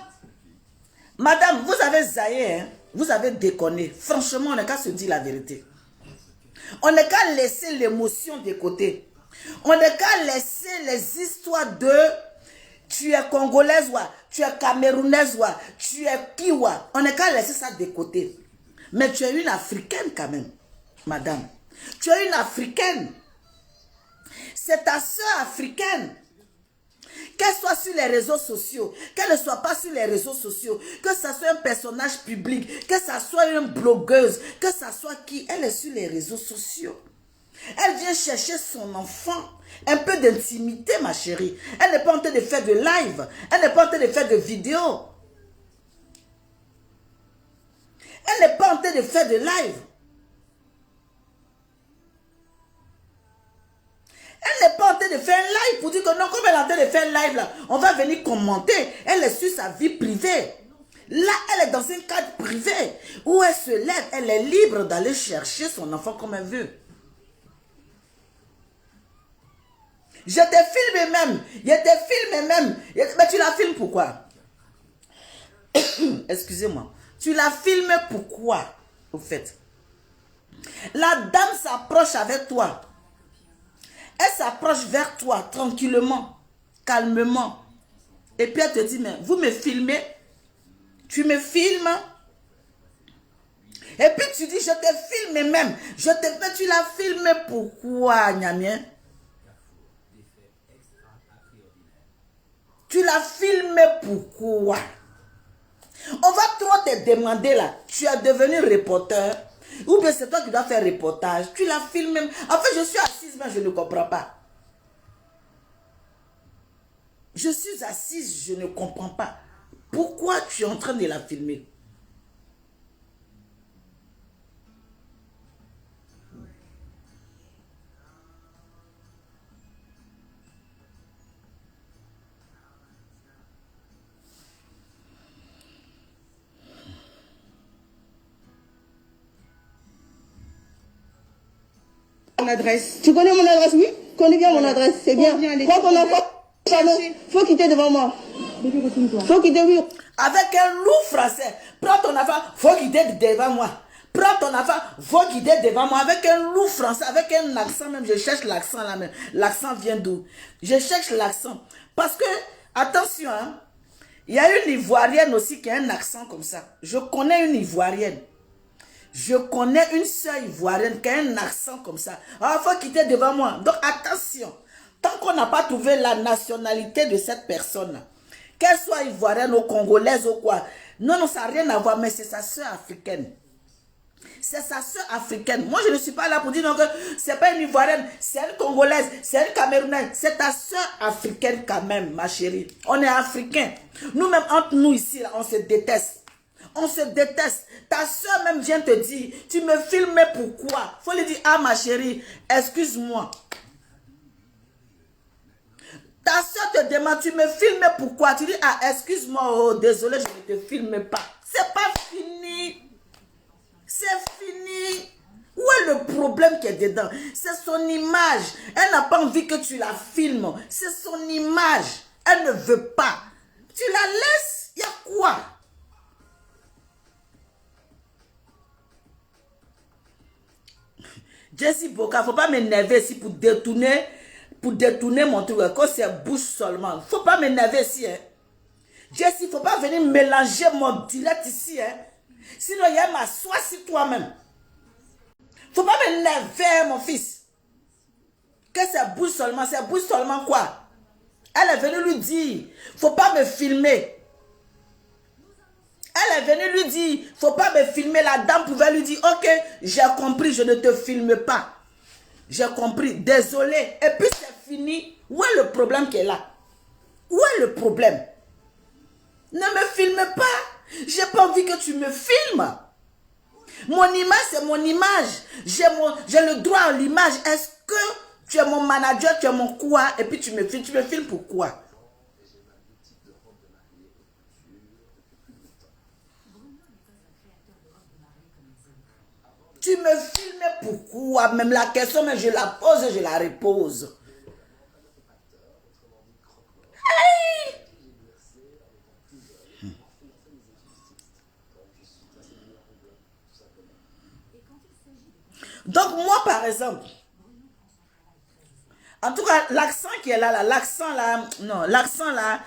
madame, vous avez zaillé, hein. Vous avez déconné. Franchement, on n'a qu'à se dire la vérité. On n'a qu'à laisser l'émotion de côté. On n'a qu'à laisser les histoires de tu es congolaise, tu es camerounaise, tu es kiwa. On n'a qu'à laisser ça de côté. Mais tu es une africaine quand même, madame. Tu es une africaine. C'est ta soeur africaine. Qu'elle soit sur les réseaux sociaux, qu'elle ne soit pas sur les réseaux sociaux, que ça soit un personnage public, que ça soit une blogueuse, que ça soit qui, elle est sur les réseaux sociaux. Elle vient chercher son enfant, un peu d'intimité, ma chérie. Elle n'est pas en train de faire de live, elle n'est pas en train de faire de vidéo. Elle n'est pas en train de faire de live. Elle n'est pas en train de faire un live pour dire que non, comme elle est en train de faire un live là, on va venir commenter. Elle est sur sa vie privée. Là, elle est dans un cadre privé où elle se lève, elle est libre d'aller chercher son enfant comme elle veut. Je te filme même. Je te filme même. Mais tu la filmes pourquoi? Excusez-moi. Tu la filmes pourquoi, au fait? La dame s'approche avec toi. Elle s'approche vers toi tranquillement, calmement. Et puis elle te dit, mais vous me filmez? Tu me filmes? Et puis tu dis, je te filme même. Mais tu la filmes pourquoi, Niamien? Tu la filmes pourquoi? On va trop te demander là. Tu es devenu reporter. Ou bien c'est toi qui dois faire reportage. Tu la filmes même. En fait, je suis assise, mais je ne comprends pas. Je suis assise, je ne comprends pas. Pourquoi tu es en train de la filmer? Mon adresse. Tu connais mon adresse, oui? Connais bien mon adresse, c'est bien. Viens, allez, Prends ton enfant. chercher. Faut quitter devant moi. Bébé, retourne-toi. Faut quitter, oui. Avec un loup français. Prends ton enfant, faut quitter devant moi. Prends ton enfant, faut quitter devant moi. Avec un loup français, avec un accent même. Je cherche l'accent là même. L'accent vient d'où? Je cherche l'accent. Parce que, attention, hein, il y a une Ivoirienne aussi qui a un accent comme ça. Je connais une Ivoirienne. Je connais une sœur ivoirienne qui a un accent comme ça. Ah, il faut quitter devant moi. Donc, attention. Tant qu'on n'a pas trouvé la nationalité de cette personne, qu'elle soit ivoirienne ou congolaise ou quoi, non, non, ça n'a rien à voir, mais c'est sa sœur africaine. C'est sa sœur africaine. Moi, je ne suis pas là pour dire non, que ce n'est pas une ivoirienne, c'est une congolaise, c'est une camerounaise. C'est ta sœur africaine quand même, ma chérie. On est africains. Nous-mêmes, entre nous ici, là, on se déteste. On se déteste. Ta soeur même vient te dire, tu me filmes, mais pourquoi? Il faut lui dire, ah ma chérie, excuse-moi. Ta soeur te demande, tu me filmes, mais pourquoi? Tu dis, ah excuse-moi, oh, désolé, je ne te filme pas. C'est pas fini. C'est fini. Où est le problème qui est dedans? C'est son image. Elle n'a pas envie que tu la filmes. C'est son image. Elle ne veut pas. Tu la laisses, il y a quoi? Jessie Boka, faut pas m'énerver ici pour détourner mon truc. Quand c'est bouche seulement. Faut pas m'énerver ici. Hein. Jessie, faut pas venir mélanger mon direct ici. Hein. Sinon, il y a m'asseoir sur toi-même. Faut pas m'énerver, mon fils. Que c'est bouche seulement. C'est bouche seulement quoi? Elle est venue lui dire, faut pas me filmer. Elle est venue lui dire, faut pas me filmer. La dame pouvait lui dire, ok, j'ai compris, je ne te filme pas. J'ai compris, désolé. Et puis c'est fini. Où est le problème qui est là? Où est le problème? Ne me filme pas. J'ai pas envie que tu me filmes. Mon image, c'est mon image. J'ai le droit à l'image. Est-ce que tu es mon manager, tu es mon quoi? Et puis tu me filmes. Tu me filmes pourquoi? Tu me filmes pourquoi? Même la question, mais je la pose et je la repose. Hey! Donc moi, par exemple, en tout cas, l'accent qui est là, l'accent là, non, l'accent là,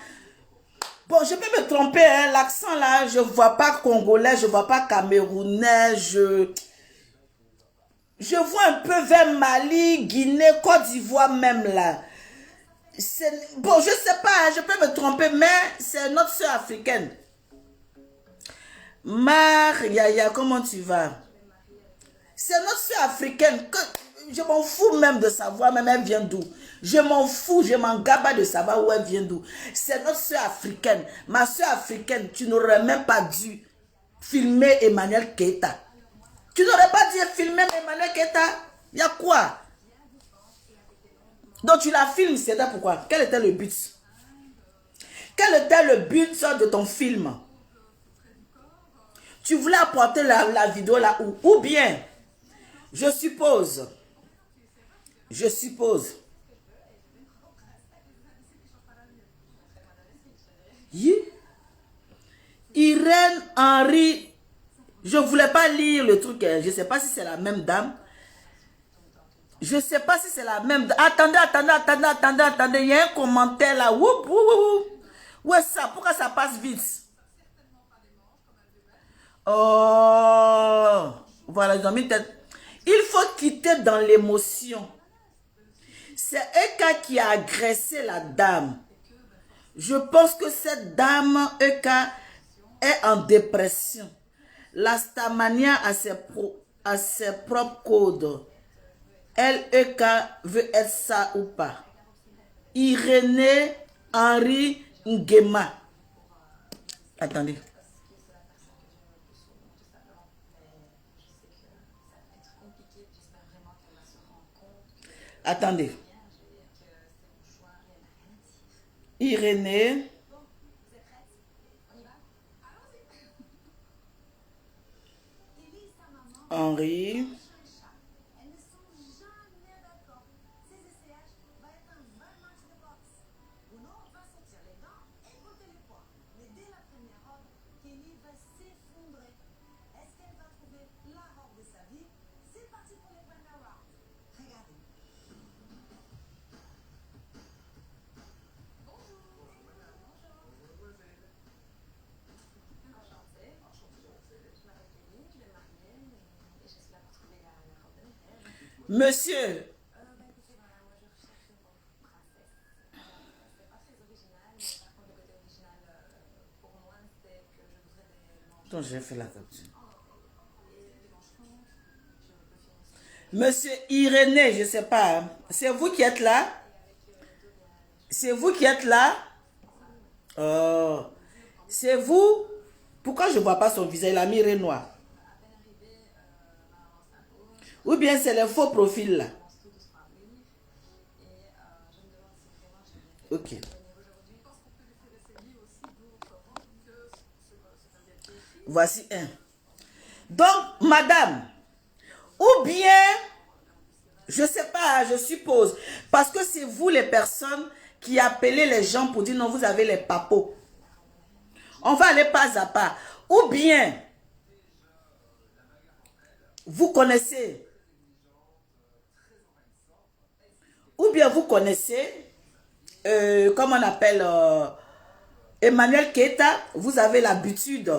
bon, je peux me tromper, hein, l'accent là, je ne vois pas congolais, je ne vois pas camerounais, je vois un peu vers Mali, Guinée, Côte d'Ivoire même là. Bon, je ne sais pas, hein, je peux me tromper, mais c'est notre soeur africaine. Yaya, comment tu vas? C'est notre soeur africaine. Je m'en fous même de savoir, même elle vient d'où. Je m'en fous, je m'en gaba de savoir où elle vient d'où. C'est notre soeur africaine. Ma soeur africaine, tu n'aurais même pas dû filmer Emmanuel Keita. Tu n'aurais pas dû filmer Emmanuel Keita. Il y a quoi? Donc tu la filmes, c'est pourquoi? Quel était le but? Quel était le but de ton film? Tu voulais apporter la vidéo là où? Ou bien, je suppose, Irène Henry, je ne voulais pas lire le truc, je ne sais pas si c'est la même dame. Je ne sais pas si c'est la même dame. Attendez, il y a un commentaire là. Où est ça? Pourquoi ça passe vite? Oh, voilà, ils ont mis tête. Il faut quitter dans l'émotion. C'est Eka qui a agressé la dame. Je pense que cette dame, Eka, est en dépression. La Stamania a ses à ses propres codes. LEK veut être ça ou pas. Irénée Henri Nguema. Attendez. Attendez. Irénée. Henri. Monsieur. Attends, j'ai fait la capture. Monsieur Irénée, je ne sais pas. Hein. C'est vous qui êtes là? C'est vous qui êtes là? Oh. C'est vous? Pourquoi je ne vois pas son visage? Il a mis noir. Ou bien c'est le faux profil là? Ok. Voici un. Donc, madame, ou bien, je ne sais pas, je suppose, parce que c'est vous les personnes qui appelez les gens pour dire non, vous avez les papos. On va aller pas à pas. Ou bien, vous connaissez, comment on appelle, Emmanuel Keita, vous avez l'habitude.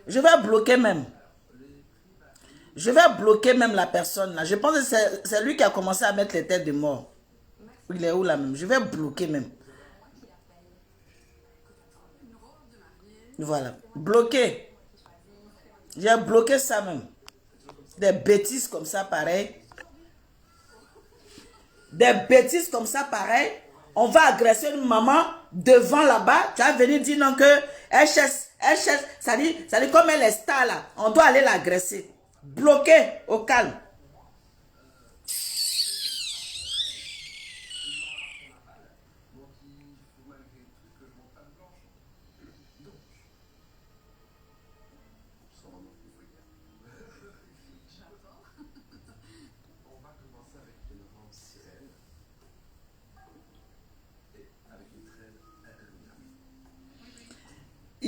Je vais bloquer même. Je vais bloquer même la personne là. Je pense que c'est lui qui a commencé à mettre les têtes de mort. Il est où là même? Je vais bloquer même. Voilà. Bloquer. J'ai bloqué ça même. Des bêtises comme ça pareil. Des bêtises comme ça pareil. On va agresser une maman devant là-bas. Tu vas venir dire non que HS, ça dit comme elle est star là. On doit aller l'agresser. Bloqué au calme.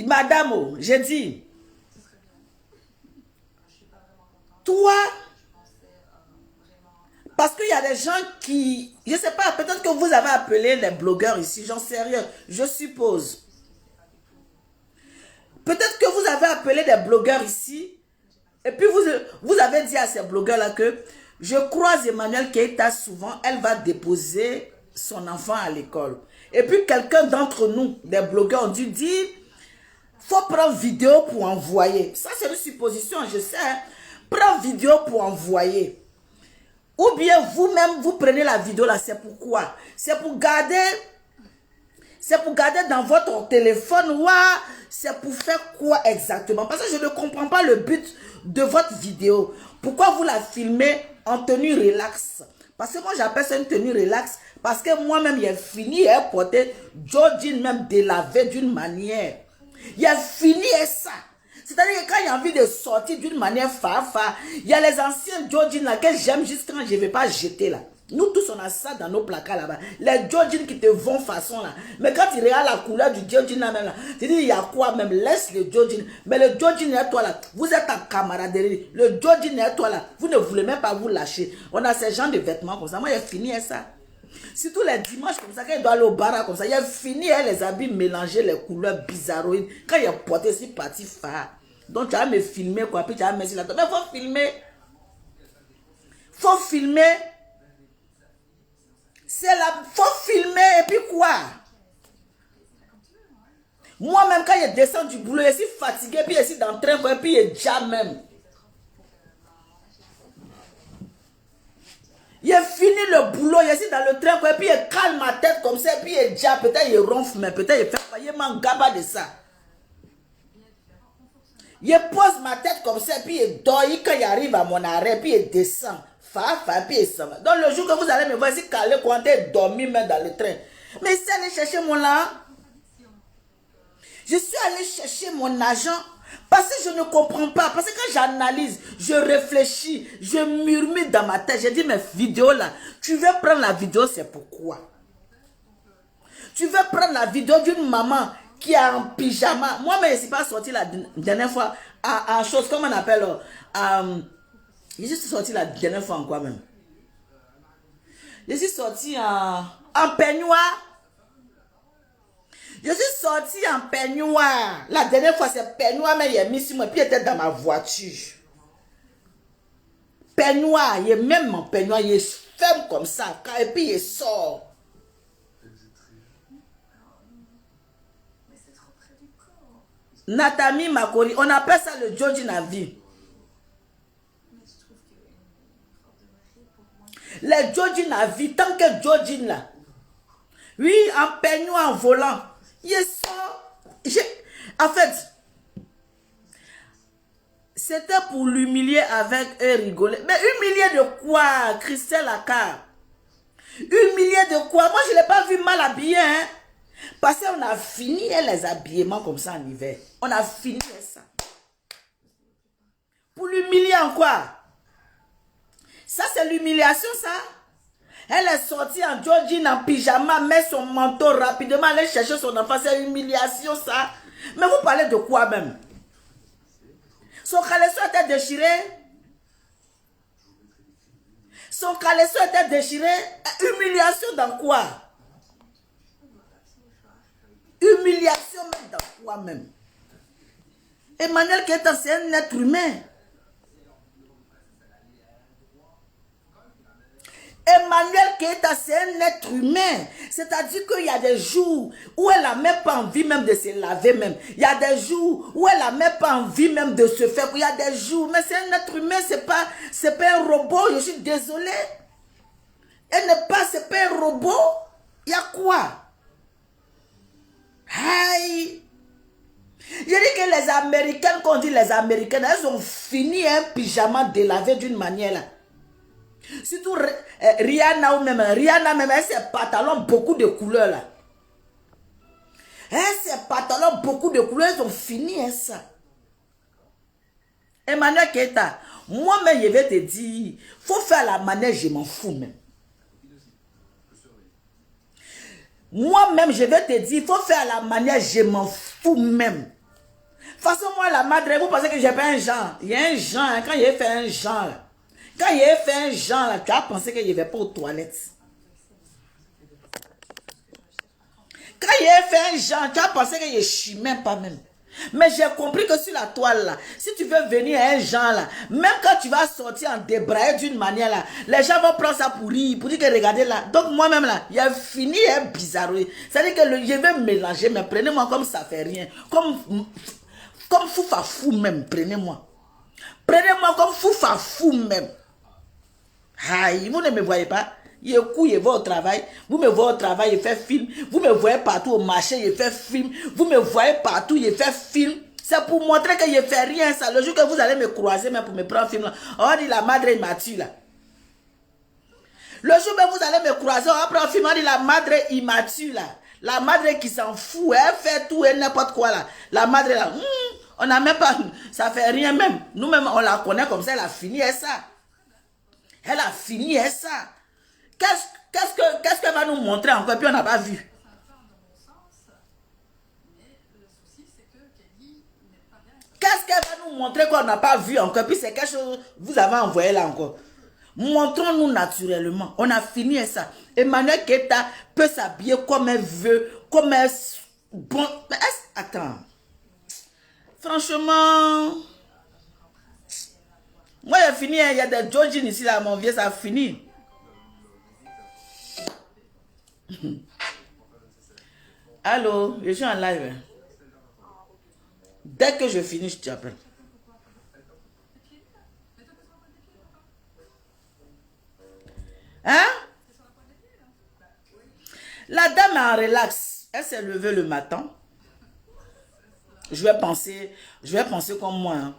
Madame, oh, j'ai dit, toi, parce qu'il y a des gens qui, je ne sais pas, peut-être que vous avez appelé les blogueurs ici, j'en sais rien, je suppose. Peut-être que vous avez appelé des blogueurs ici, et puis vous avez dit à ces blogueurs-là que je croise Emmanuel Keita souvent, elle va déposer son enfant à l'école. Et puis quelqu'un d'entre nous, des blogueurs, ont dû dire, faut prendre vidéo pour envoyer. Ça, c'est une supposition, je sais. Prends vidéo pour envoyer. Ou bien vous-même, vous prenez la vidéo là, c'est pourquoi? C'est pour garder dans votre téléphone. C'est pour faire quoi exactement? Parce que je ne comprends pas le but de votre vidéo. Pourquoi vous la filmez en tenue relax? Parce que moi, j'appelle ça une tenue relax. Parce que moi-même, j'ai fini à porter jogging même délavé d'une manière. Il a fini ça. C'est-à-dire que quand il y a envie de sortir d'une manière fafa, il y a les anciens jogging là que j'aime juste quand je ne vais pas jeter là. Nous tous on a ça dans nos placards là-bas. Les jogging qui te vont façon là. Mais quand tu regardes la couleur du jogging là même là, tu dis il y a quoi même, laisse le jogging. Mais le jogging est toi là, vous êtes en camaraderie. Le jogging est toi là, vous ne voulez même pas vous lâcher. On a ces genres de vêtements comme ça. Moi j'ai fini ça. Surtout les dimanches comme ça, quand il doit aller au bar comme ça, il a fini les habits mélangés, les couleurs bizarroïdes. Quand il a porté ce parti phare. Donc tu vas me filmer quoi, puis tu vas me mettre là-dedans. Mais il faut filmer. Faut filmer. C'est là, faut filmer et puis quoi? Moi-même, quand je descends du boulot, je suis fatigué, puis je suis dans le train, puis je déjà même. Il fini le boulot, je suis dans le train, puis il calme ma tête comme ça, puis il déjà, peut-être il ronfle, mais peut-être il fait pas, il m'en gaba de ça. Il pose ma tête comme ça, puis il dort, quand il arrive à mon arrêt, puis il descend. Puis il s'en va. Donc le jour que vous allez me voir, si calé, quand tu dormi même dans le train. Mais c'est allé chercher mon argent. Je suis allé chercher mon argent. Parce que je ne comprends pas. Parce que quand j'analyse, je réfléchis, je murmure dans ma tête. Je dis, mais vidéo là, tu veux prendre la vidéo, c'est pourquoi? Tu veux prendre la vidéo d'une maman qui est en pyjama. Moi-même, je ne suis pas sortie la dernière fois en chose, comment on appelle, je suis sortie la dernière fois en quoi même? Je suis sortie en peignoir. Je suis sortie en peignoir. La dernière fois, c'est peignoir, mais il est mis sur moi, puis il était dans ma voiture. Peignoir, il est même en peignoir, il est ferme comme ça, et puis il sort. Natami Makori, on appelle ça le Joji Navi. Les Joji Navi, tant que Joji là. Oui, en peignoir, en volant. Il sort. En fait, c'était pour l'humilier avec eux rigoler. Mais humilier de quoi, Christelle Akar? Humilier de quoi? Moi, je ne l'ai pas vu mal habillé, hein. Parce qu'on a fini les habillements comme ça en hiver. On a fini ça. Pour l'humilier en quoi? Ça, c'est l'humiliation, ça. Elle est sortie en jogging, en pyjama, met son manteau rapidement, aller chercher son enfant. C'est humiliation, ça. Mais vous parlez de quoi même? Son caleçon était déchiré. Son caleçon était déchiré. Humiliation dans quoi? Humiliation même dans quoi même? Emmanuel Keita, c'est un être humain. Emmanuel Keita, c'est un être humain. C'est-à-dire qu'il y a des jours où elle n'a même pas envie même de se laver même. Il y a des jours où elle n'a même pas envie même de se faire. Il y a des jours, mais c'est un être humain, c'est pas un robot, je suis désolée. Elle n'est pas, c'est pas un robot. Il y a quoi? Aïe. Je dis que les Américaines, quand on dit les Américaines, elles ont fini un pyjama délavé d'une manière là. Surtout Rihanna ou même, Rihanna même, elle ses pantalons beaucoup de couleurs là. Elle ses pantalons beaucoup de couleurs, ils ont fini hein, ça. Emmanuel Keita, moi-même je vais te dire, faut faire la manière, je m'en fous même. Moi-même je vais te dire, faut faire la manière, je m'en fous même. De toute façon, moi la madre, vous pensez que j'ai pas un genre. Il y a un genre, hein, quand j'ai fait un genre là. Quand il a fait un genre là, tu as pensé qu'il ne va pas aux toilettes. Quand il a fait un genre, tu as pensé qu'il ne chie même pas même. Mais j'ai compris que sur la toile là, si tu veux venir à un genre là, même quand tu vas sortir en débraillé d'une manière là, les gens vont prendre ça pour rire, pour dire que regardez là. Donc moi-même là, il a fini un bizarrerie. C'est-à-dire que je vais mélanger, mais prenez-moi comme ça fait rien. Comme fou même, prenez-moi. Prenez-moi comme fou même. Aïe, vous ne me voyez pas. Il va au travail. Vous me voyez au travail, il fait film. Vous me voyez partout au marché, il fait film. Vous me voyez partout, il fait film. C'est pour montrer que je ne fais rien ça. Le jour que vous allez me croiser, même pour me prendre un film, là, on dit la madre immature là. Le jour que vous allez me croiser, on va prendre un film, on dit la madre immature là. La madre qui s'en fout, elle fait tout et n'importe quoi là. La madre là, on n'a même pas, ça fait rien même. Nous-mêmes, on la connaît comme ça, elle a fini et ça. Elle a fini et ça. Qu'est-ce qu'elle va nous montrer encore? Puis on n'a pas vu. Qu'est-ce qu'elle va nous montrer qu'on n'a pas vu encore? Puis c'est quelque chose que vous avez envoyé là encore. Montrons-nous naturellement. On a fini et ça. Emmanuel Keita peut s'habiller comme elle veut, comme elle... Bon, mais attends. Franchement... Moi, j'ai fini, il y a des jogging ici, là, mon vieux, ça a fini. Allô, je suis en live. Dès que je finis, je t'appelle. Hein? La dame est en relax. Elle s'est levée le matin. Je vais penser comme moi. Hein.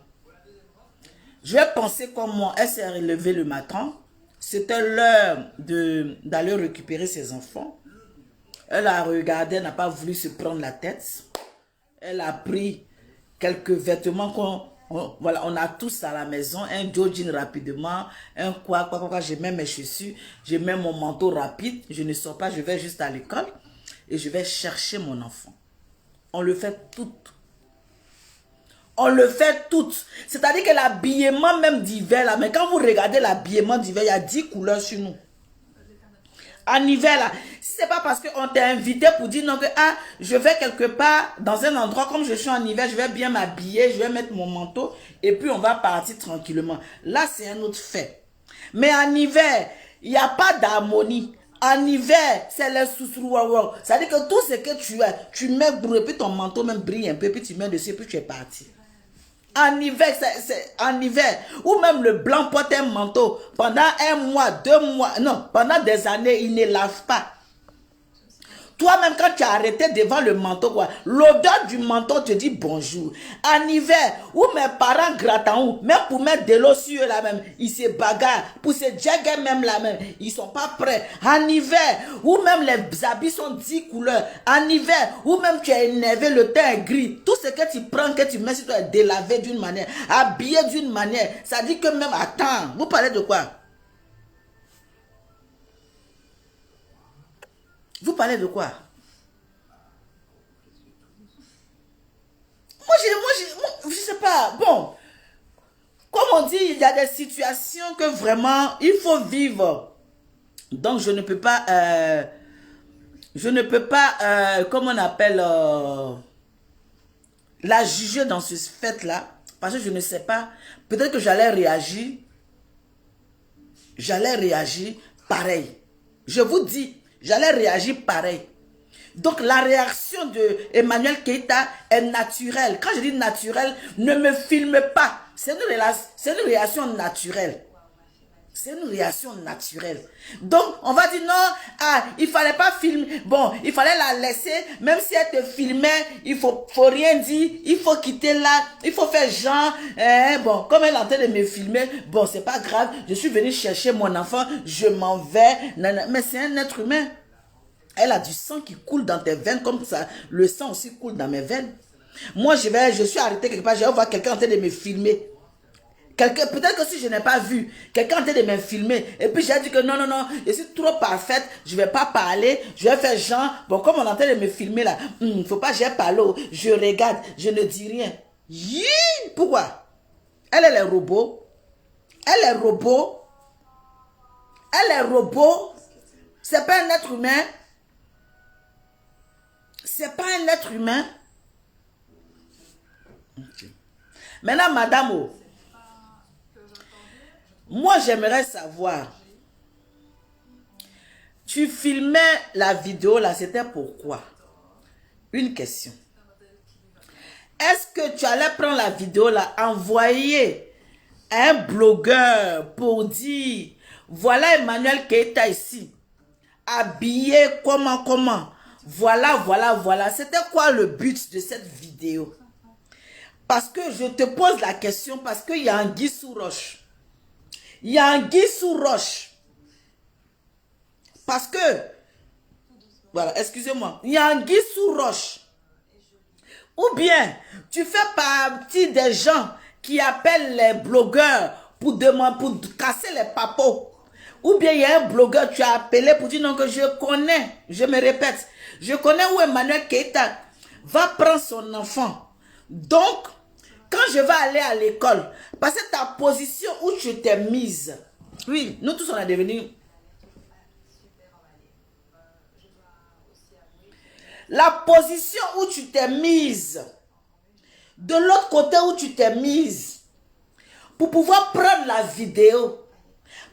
Je vais penser comme moi. Elle s'est levée le matin. C'était l'heure d'aller récupérer ses enfants. Elle a regardé, elle n'a pas voulu se prendre la tête. Elle a pris quelques vêtements voilà, on a tous à la maison. Un jogging rapidement, un quoi, je mets mes chaussures, je mets mon manteau rapide. Je ne sors pas, je vais juste à l'école et je vais chercher mon enfant. On le fait tout. On le fait toutes. C'est-à-dire que l'habillement même d'hiver, là, mais quand vous regardez l'habillement d'hiver, il y a 10 couleurs sur nous. En hiver, là, si c'est pas parce qu'on t'a invité pour dire non que ah, je vais quelque part dans un endroit comme je suis en hiver, je vais bien m'habiller, je vais mettre mon manteau et puis on va partir tranquillement. Là, c'est un autre fait. Mais en hiver, il n'y a pas d'harmonie. En hiver, c'est le sousrouawa. C'est-à-dire que tout ce que tu as, tu mets, et puis ton manteau même brille un peu, puis tu mets dessus, puis tu es parti. En hiver, c'est en hiver, ou même le blanc porte un manteau pendant 1 mois, 2 mois, non, pendant des années, il ne lave pas. Toi-même, quand tu as arrêté devant le manteau, quoi, l'odeur du manteau te dit bonjour. En hiver, où mes parents grattent en haut, même pour mettre de l'eau sur eux là même, ils se bagarrent. Pour se jagger même là même, ils ne sont pas prêts. En hiver, où même les habits sont 10 couleurs. En hiver, où même tu es énervé, le teint est gris. Tout ce que tu prends, que tu mets sur toi est délavé d'une manière, habillé d'une manière. Ça dit que même, attends, vous parlez de quoi? Vous parlez de quoi? Moi, je sais pas. Bon, comme on dit, il y a des situations que vraiment, il faut vivre. Donc, je ne peux pas, comment on appelle, la juger dans ce fait-là. Parce que je ne sais pas. Peut-être que j'allais réagir pareil. Je vous dis, j'allais réagir pareil. Donc la réaction de Emmanuel Keïta est naturelle. Quand je dis naturelle, ne me filme pas. C'est une réaction naturelle. C'est une réaction naturelle. Donc, on va dire non, ah, il ne fallait pas filmer. Bon, il fallait la laisser. Même si elle te filmait, il faut rien dire. Il faut quitter là. Il faut faire genre. Bon, comme elle est en train de me filmer, bon, c'est pas grave. Je suis venue chercher mon enfant. Je m'en vais. Mais c'est un être humain. Elle a du sang qui coule dans tes veines comme ça. Le sang aussi coule dans mes veines. Moi, je suis arrêté quelque part. Je vais voir quelqu'un en train de me filmer. Peut-être que si je n'ai pas vu, quelqu'un en train de me filmer, et puis j'ai dit que non, je suis trop parfaite, je ne vais pas parler, je vais faire genre, bon, comme on est en train de me filmer là, il ne faut pas que j'ai parlé, je regarde, je ne dis rien. Pourquoi? Elle est robot. Elle est robot. C'est pas un être humain. C'est pas un être humain. Okay. Maintenant, madame, moi, j'aimerais savoir, tu filmais la vidéo là, c'était pourquoi? Une question. Est-ce que tu allais prendre la vidéo là, envoyer à un blogueur pour dire, voilà Emmanuel Keïta ici, habillé comment, voilà. C'était quoi le but de cette vidéo? Parce que je te pose la question, parce qu'il y a anguille sous roche. Il y a anguille sous roche. Parce que, voilà, excusez-moi, il y a anguille sous roche. Ou bien, tu fais partie des gens qui appellent les blogueurs pour casser les papos. Ou bien il y a un blogueur, tu as appelé pour dire non que je connais, je me répète, je connais où Emmanuel Keïta va prendre son enfant. Donc, quand je vais aller à l'école, parce que ta position où tu t'es mise, oui, nous tous on est devenus. La position où tu t'es mise, de l'autre côté où tu t'es mise, pour pouvoir prendre la vidéo.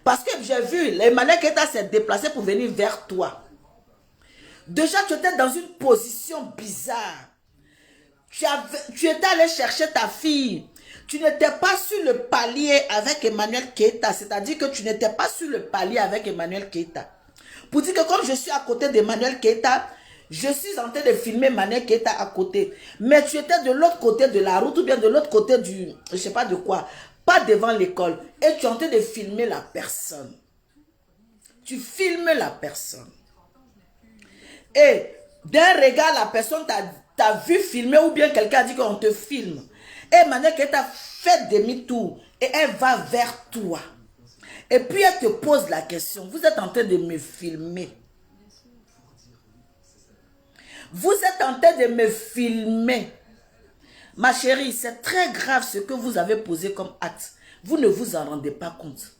Parce que j'ai vu, Emmanuel Keïta s'est déplacé pour venir vers toi. Déjà, tu étais dans une position bizarre. tu étais allé chercher ta fille. Tu n'étais pas sur le palier avec Emmanuel Keita. C'est-à-dire que tu n'étais pas sur le palier avec Emmanuel Keita. Pour dire que comme je suis à côté d'Emmanuel Keita, je suis en train de filmer Emmanuel Keita à côté. Mais tu étais de l'autre côté de la route ou bien de l'autre côté du... je ne sais pas de quoi. Pas devant l'école. Et tu es en train de filmer la personne. Tu filmes la personne. Et d'un regard, la personne t'a vu filmer ou bien quelqu'un a dit qu'on te filme. Et Emmanuel Keita fait demi-tour et elle va vers toi. Et puis elle te pose la question. Vous êtes en train de me filmer. Vous êtes en train de me filmer. Ma chérie, c'est très grave ce que vous avez posé comme acte. Vous ne vous en rendez pas compte.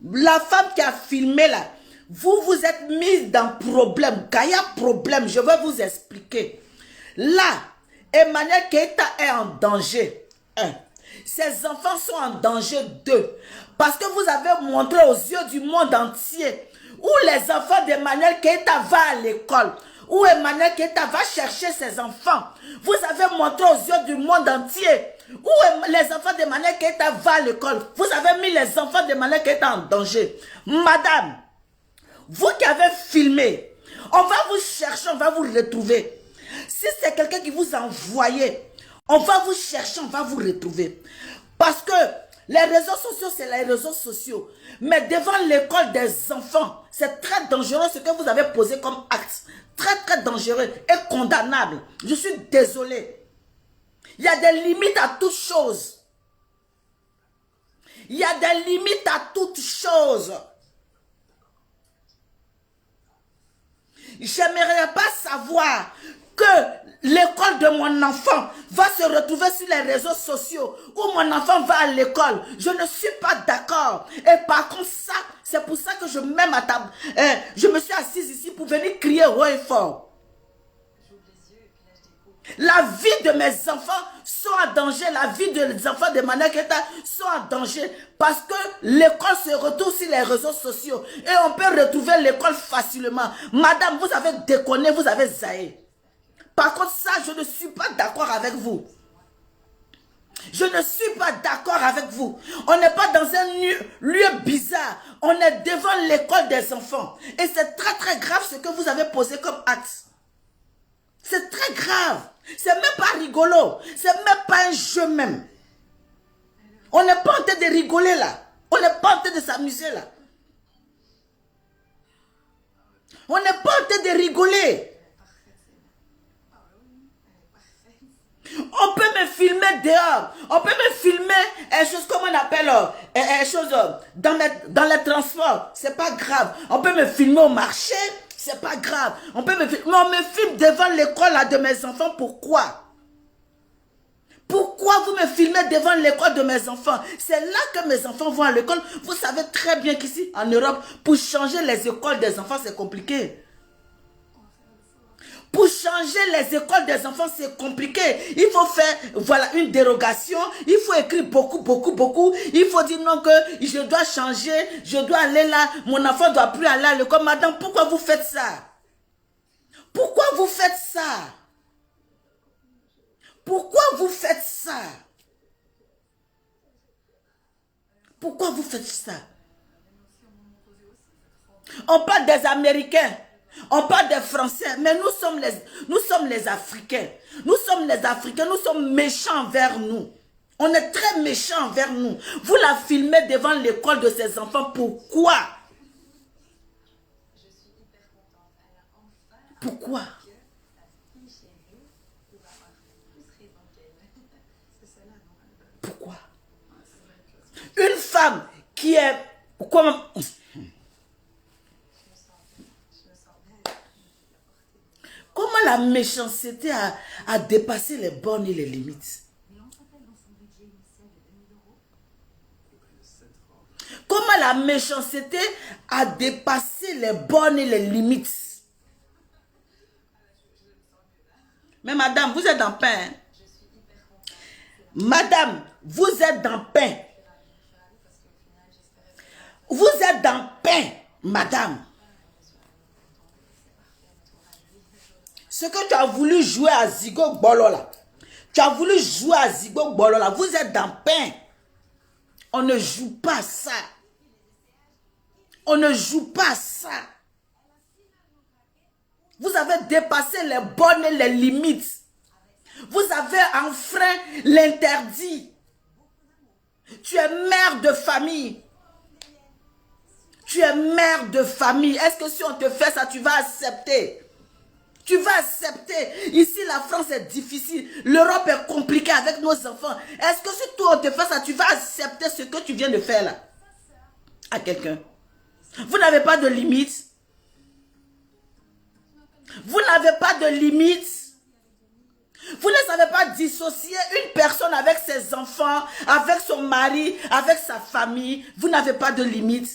La femme qui a filmé là, vous vous êtes mise dans problème. Quand il y a problème, je vais vous expliquer. Là, Emmanuel Keita est en danger. 1. Ses enfants sont en danger. 2. Parce que vous avez montré aux yeux du monde entier où les enfants d'Emmanuel Keita vont à l'école. Où Emmanuel Keita va chercher ses enfants. Vous avez montré aux yeux du monde entier où les enfants d'Emmanuel Keita vont à l'école. Vous avez mis les enfants d'Emmanuel Keita en danger. Madame, vous qui avez filmé, on va vous chercher, on va vous retrouver. Si c'est quelqu'un qui vous a envoyé, on va vous chercher, on va vous retrouver. Parce que les réseaux sociaux, c'est les réseaux sociaux. Mais devant l'école des enfants, c'est très dangereux ce que vous avez posé comme acte. Très, très dangereux et condamnable. Je suis désolée. Il y a des limites à toute chose. Il y a des limites à toute chose. J'aimerais pas savoir que l'école de mon enfant va se retrouver sur les réseaux sociaux où mon enfant va à l'école. Je ne suis pas d'accord. Et par contre, ça, c'est pour ça que je mets ma table. Je me suis assise ici pour venir crier haut et fort. La vie de mes enfants sont en danger. La vie des enfants de Emmanuel Keita sont en danger. Parce que l'école se retrouve sur les réseaux sociaux. Et on peut retrouver l'école facilement. Madame, vous avez déconné, vous avez zaï. Par contre, ça, je ne suis pas d'accord avec vous. Je ne suis pas d'accord avec vous. On n'est pas dans un lieu bizarre. On est devant l'école des enfants. Et c'est très très grave ce que vous avez posé comme acte. C'est très grave. C'est même pas rigolo. C'est même pas un jeu même. On n'est pas en train de rigoler là. On n'est pas en train de s'amuser là. On n'est pas en train de rigoler. On peut me filmer dehors. On peut me filmer chose comme on appelle dans les transports. C'est pas grave. On peut me filmer au marché. C'est pas grave. On peut me filmer. Mais on me filme devant l'école de mes enfants. Pourquoi? Pourquoi vous me filmez devant l'école de mes enfants? C'est là que mes enfants vont à l'école. Vous savez très bien qu'ici en Europe, pour changer les écoles des enfants, c'est compliqué. Pour changer les écoles des enfants, c'est compliqué. Il faut faire, voilà, une dérogation. Il faut écrire beaucoup, beaucoup, beaucoup. Il faut dire non que je dois changer, je dois aller là. Mon enfant ne doit plus aller à l'école. Madame, pourquoi vous faites ça? Pourquoi vous faites ça? Pourquoi vous faites ça? Pourquoi vous faites ça? On parle des Américains. On parle des Français, mais nous sommes les Africains. Nous sommes les Africains, nous sommes méchants envers nous. On est très méchants envers nous. Vous la filmez devant l'école de ses enfants, pourquoi? Pourquoi? Pourquoi? Une femme qui est... Comment la méchanceté a dépassé les bornes et les limites? Comment la méchanceté a dépassé les bornes et les limites? Mais madame, vous êtes dans le pain. Hein? Madame, vous êtes dans le pain. Vous êtes dans le pain, madame. Ce que tu as voulu jouer à Zigo Bolo là, Tu as voulu jouer à Zigo Bolola. Vous êtes dans pain. On ne joue pas ça. On ne joue pas ça. Vous avez dépassé les bornes et les limites. Vous avez enfreint l'interdit. Tu es mère de famille. Tu es mère de famille. Est-ce que si on te fait ça, tu vas accepter? Tu vas accepter. Ici, la France est difficile. L'Europe est compliquée avec nos enfants. Est-ce que si toi, on te fait ça, tu vas accepter ce que tu viens de faire là? À quelqu'un. Vous n'avez pas de limite. Vous n'avez pas de limite. Vous ne savez pas dissocier une personne avec ses enfants, avec son mari, avec sa famille. Vous n'avez pas de limite.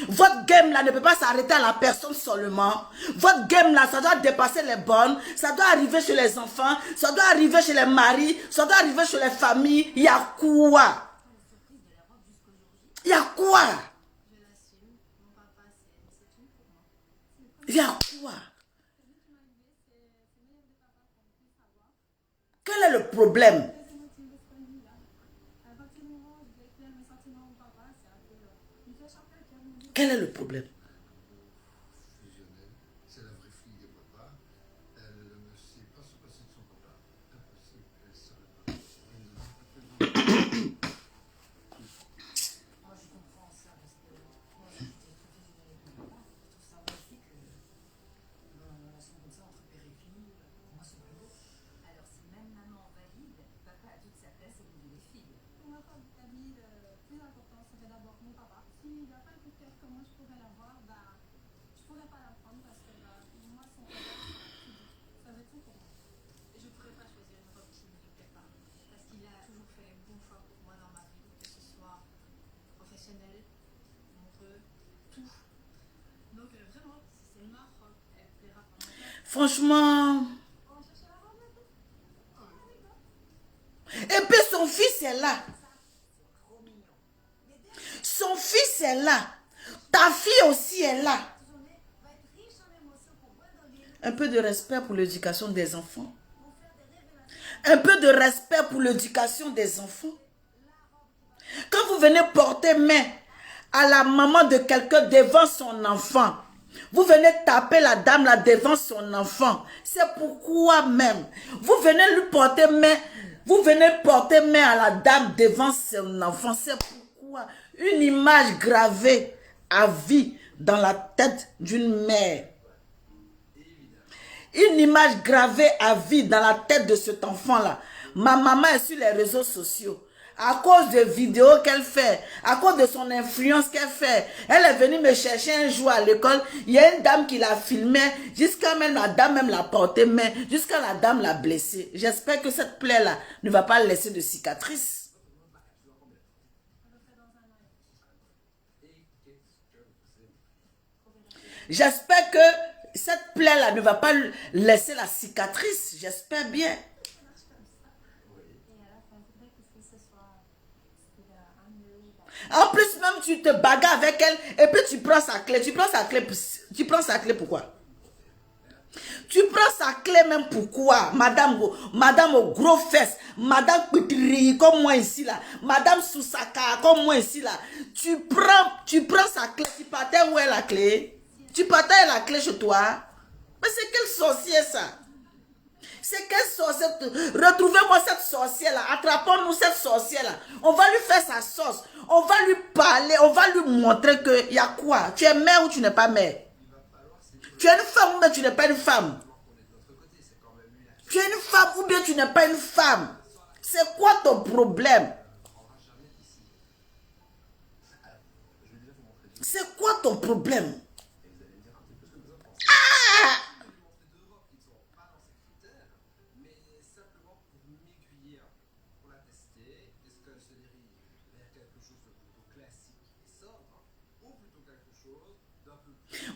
Votre game là ne peut pas s'arrêter à la personne seulement. Votre game là, ça doit dépasser les bornes. Ça doit arriver chez les enfants. Ça doit arriver chez les maris. Ça doit arriver chez les familles. Il y a quoi? Il y a quoi? Il y a quoi? Quel est le problème? Quel est le problème? C'est la vraie fille des papas. Elle ne sait pas se passer de son papa. Impossible. Elle serait pas. Moi, je comprends ça parce que moi, j'étais professionnelle avec mon papa. Je trouve ça magnifique. Dans une relation comme ça entre père et fille, pour moi, c'est plus beau. Alors, si même maman valide, papa a toute sa place au milieu des filles. Pour ma famille, le plus important serait d'abord mon papa. S'il n'a pas le coup de cœur que moi je pourrais l'avoir, bah, je ne pourrais pas l'apprendre parce que bah, moi, son papa, ça va être tout pour moi. Je ne pourrais pas choisir une robe qui ne me plaît pas. Parce qu'il a toujours fait les bons choix pour moi dans ma vie, que ce soit professionnel, amoureux, tout. Donc vraiment, si c'est ma robe, elle plaira pas. Franchement. Et puis son fils est là. Son fils est là. Ta fille aussi est là. Un peu de respect pour l'éducation des enfants. Un peu de respect pour l'éducation des enfants. Quand vous venez porter main à la maman de quelqu'un devant son enfant, vous venez taper la dame là devant son enfant. C'est pourquoi même. Vous venez lui porter main. Vous venez porter main à la dame devant son enfant. C'est pourquoi une image gravée à vie dans la tête d'une mère. Une image gravée à vie dans la tête de cet enfant-là. Ma maman est sur les réseaux sociaux. À cause de vidéos qu'elle fait, à cause de son influence qu'elle fait, elle est venue me chercher un jour à l'école. Il y a une dame qui l'a filmé, jusqu'à même la dame même l'a porté main, jusqu'à la dame l'a blessée. J'espère que cette plaie-là ne va pas laisser de cicatrices. J'espère que cette plaie-là ne va pas laisser la cicatrice. J'espère bien. En plus, même tu te bagarres avec elle et puis tu prends sa clé. Tu prends sa clé pourquoi? Tu prends sa clé même pourquoi? Madame aux gros fesses, madame Pitri comme moi ici là, madame Soussaka comme moi ici là. Tu prends sa clé. Tu partais où est la clé? Tu partais la clé chez toi? Mais c'est quel sorcier ça? C'est quelle sorcière? Retrouvez-moi cette sorcière-là. Attrapons-nous cette sorcière-là. On va lui faire sa sauce. On va lui parler. On va lui montrer qu'il y a quoi. Tu es mère ou tu n'es pas mère? Tu es une femme ou bien tu n'es pas une femme? Tu es une femme ou bien tu n'es pas une femme? C'est quoi ton problème? C'est quoi ton problème? Ah!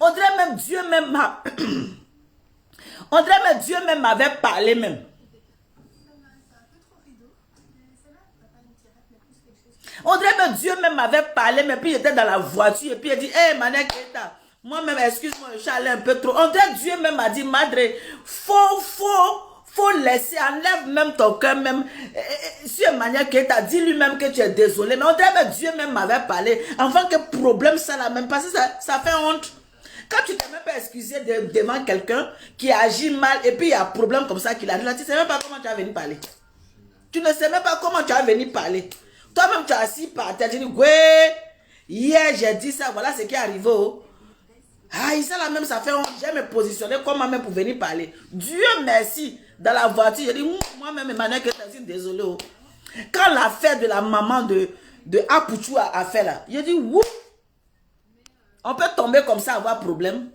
On dirait même Dieu même m'a... On dirait même Dieu même m'avait parlé même. On dirait même Dieu même m'avait parlé, mais puis j'étais dans la voiture et puis il dit, hé, Manek, moi-même, excuse-moi, je suis allé un peu trop. On dirait Dieu même m'a dit, Madre, faut laisser merci, enlève même ton cœur même. Sur une manière que tu as dit lui-même que tu es désolé. Mais on dirait que Dieu même m'avait parlé. Enfin, que problème ça là même, parce que ça fait honte. Quand tu t'es même pas excusé devant quelqu'un qui agit mal et puis il y a un problème comme ça qu'il a dit là, tu ne sais même pas comment tu as venu parler. Tu ne sais même pas comment tu as venu parler. Toi-même, tu as assis par terre, tu dis, ouais, hier j'ai dit ça, voilà ce qui est arrivé. Oh. Ah, ça là même, ça fait honte. J'ai me positionner comme moi-même pour venir parler. Dieu merci. Dans la voiture, j'ai dit, moi-même, Emmanuel, que je suis désolé. Oh. Quand l'affaire de la maman de Apouchou a fait là, j'ai dit, ouh, on peut tomber comme ça, avoir problème.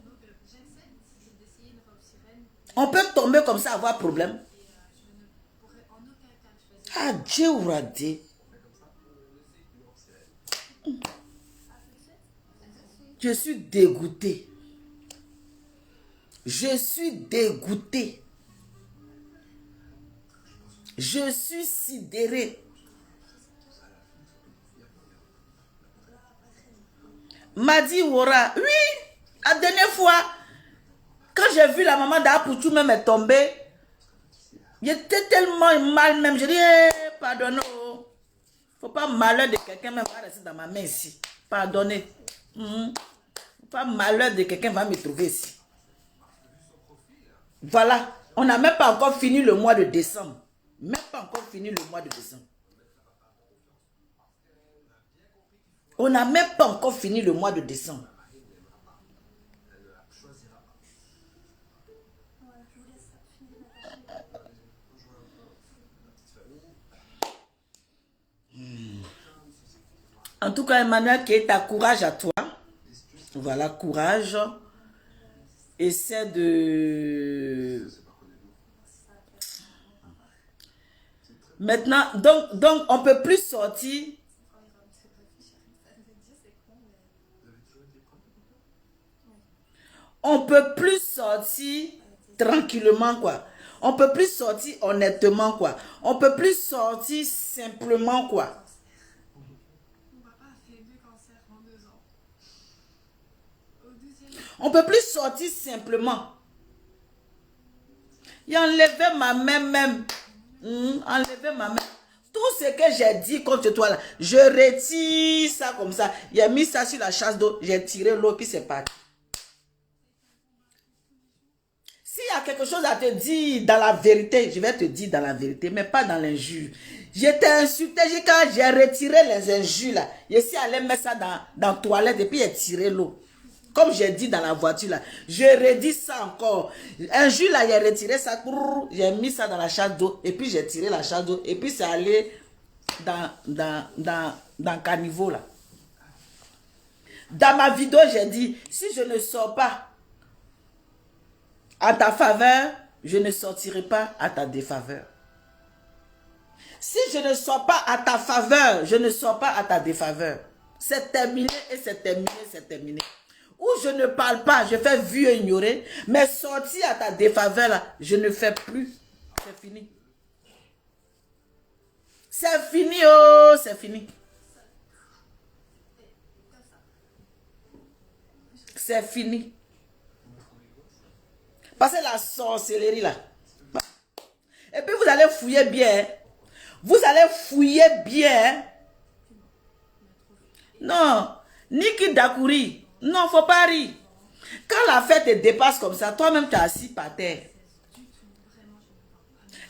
On peut tomber comme ça, avoir problème. Ah, Dieu aura dit. Je suis dégoûté. Je suis dégoûté. Je suis sidéré. Madi Wora, oui, la dernière fois, quand j'ai vu la maman d'Apouchou même est tombée, j'étais tellement mal même, je dis, pardonne, faut pas malheur de quelqu'un même va rester dans ma main ici. Pardonnez. Faut pas malheur de quelqu'un va me trouver ici. Voilà, on n'a même pas encore fini le mois de décembre. Même pas encore fini le mois de décembre. On n'a même pas encore fini le mois de décembre. En tout cas, Emmanuel, qui est à courage à toi. Voilà, courage. Essaie de... Maintenant, donc on ne peut plus sortir. On ne peut plus sortir tranquillement, quoi. On ne peut plus sortir honnêtement, quoi. On ne peut plus sortir simplement, quoi. On ne peut plus sortir simplement. Il a enlevé ma main même. Enlevé ma main. Tout ce que j'ai dit contre toi là, je retire ça comme ça. Il a mis ça sur la chasse d'eau, j'ai tiré l'eau, puis c'est parti. S'il y a quelque chose à te dire dans la vérité, je vais te dire dans la vérité, mais pas dans l'injure. J'étais insulté, quand j'ai retiré les injures là, je suis allé mettre ça dans la toilette et puis j'ai tiré l'eau. Comme j'ai dit dans la voiture là, je redis ça encore. Un jour là, j'ai retiré ça, j'ai mis ça dans la chasse d'eau et puis j'ai tiré la chasse d'eau et puis c'est allé dans caniveau là. Dans ma vidéo, j'ai dit, si je ne sors pas à ta faveur, je ne sortirai pas à ta défaveur. Si je ne sors pas à ta faveur, je ne sors pas à ta défaveur. C'est terminé et c'est terminé, c'est terminé. Ou je ne parle pas, je fais vu et ignorer, mais sortir à ta défaveur, là, je ne fais plus. C'est fini. C'est fini, oh, c'est fini. C'est fini. Parce que la sorcellerie, là. Et puis vous allez fouiller bien. Vous allez fouiller bien. Non, Niki Dakouri. Non, faut pas rire. Quand la fête te dépasse comme ça, toi-même tu es assis par terre.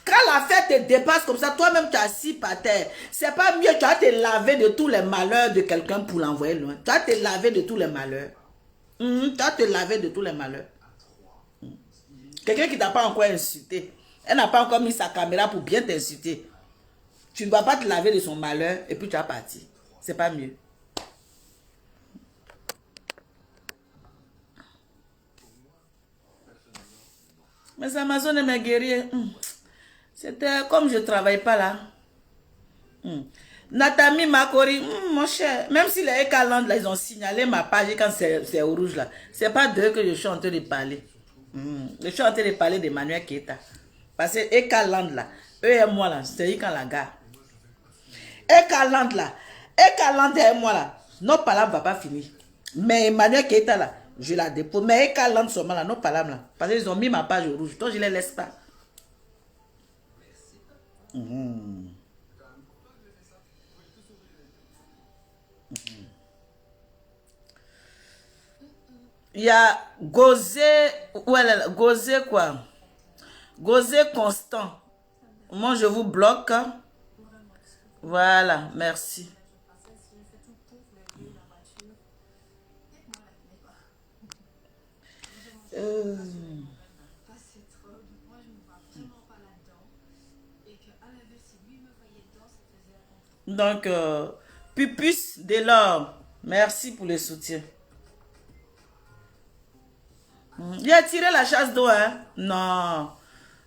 Quand la fête te dépasse comme ça, toi-même tu es assis par terre. C'est pas mieux, tu vas te laver de tous les malheurs de quelqu'un pour l'envoyer loin. Tu vas te laver de tous les malheurs. Tu vas te laver de tous les malheurs. Quelqu'un qui t'a pas encore insulté, elle n'a pas encore mis sa caméra pour bien t'insulter. Tu ne vas pas te laver de son malheur et puis tu vas partir. C'est pas mieux. Mes Amazones et mes guerriers, c'était comme je ne travaille pas là. Natami Makori, mon cher, même si les Ekaland, là, ils ont signalé ma page quand c'est au rouge là, c'est pas d'eux que je suis en train de parler. Je suis en train de parler d'Emmanuel Keita. Parce que Ekaland là, eux et moi là, c'est quand la gare. Ekaland là, Ekaland et moi là, notre parole ne va pas finir. Mais Emmanuel Keita là, je la dépose. Mais Ekaland seulement là, nos palabres là. Parce qu'ils ont mis ma page au rouge. Donc je ne les laisse pas. Il y a Gozé, où elle est là? Gozé quoi? Gozé Constant. Moi, je vous bloque. Voilà, merci. Passer trop, donc moi je me vois vraiment pas là-dedans. Et qu'à l'inverse, si lui me voyait dedans, ça faisait la confiance. Donc, Pupus Delors, merci pour le soutien. Il a tiré la chasse d'eau, hein? Non.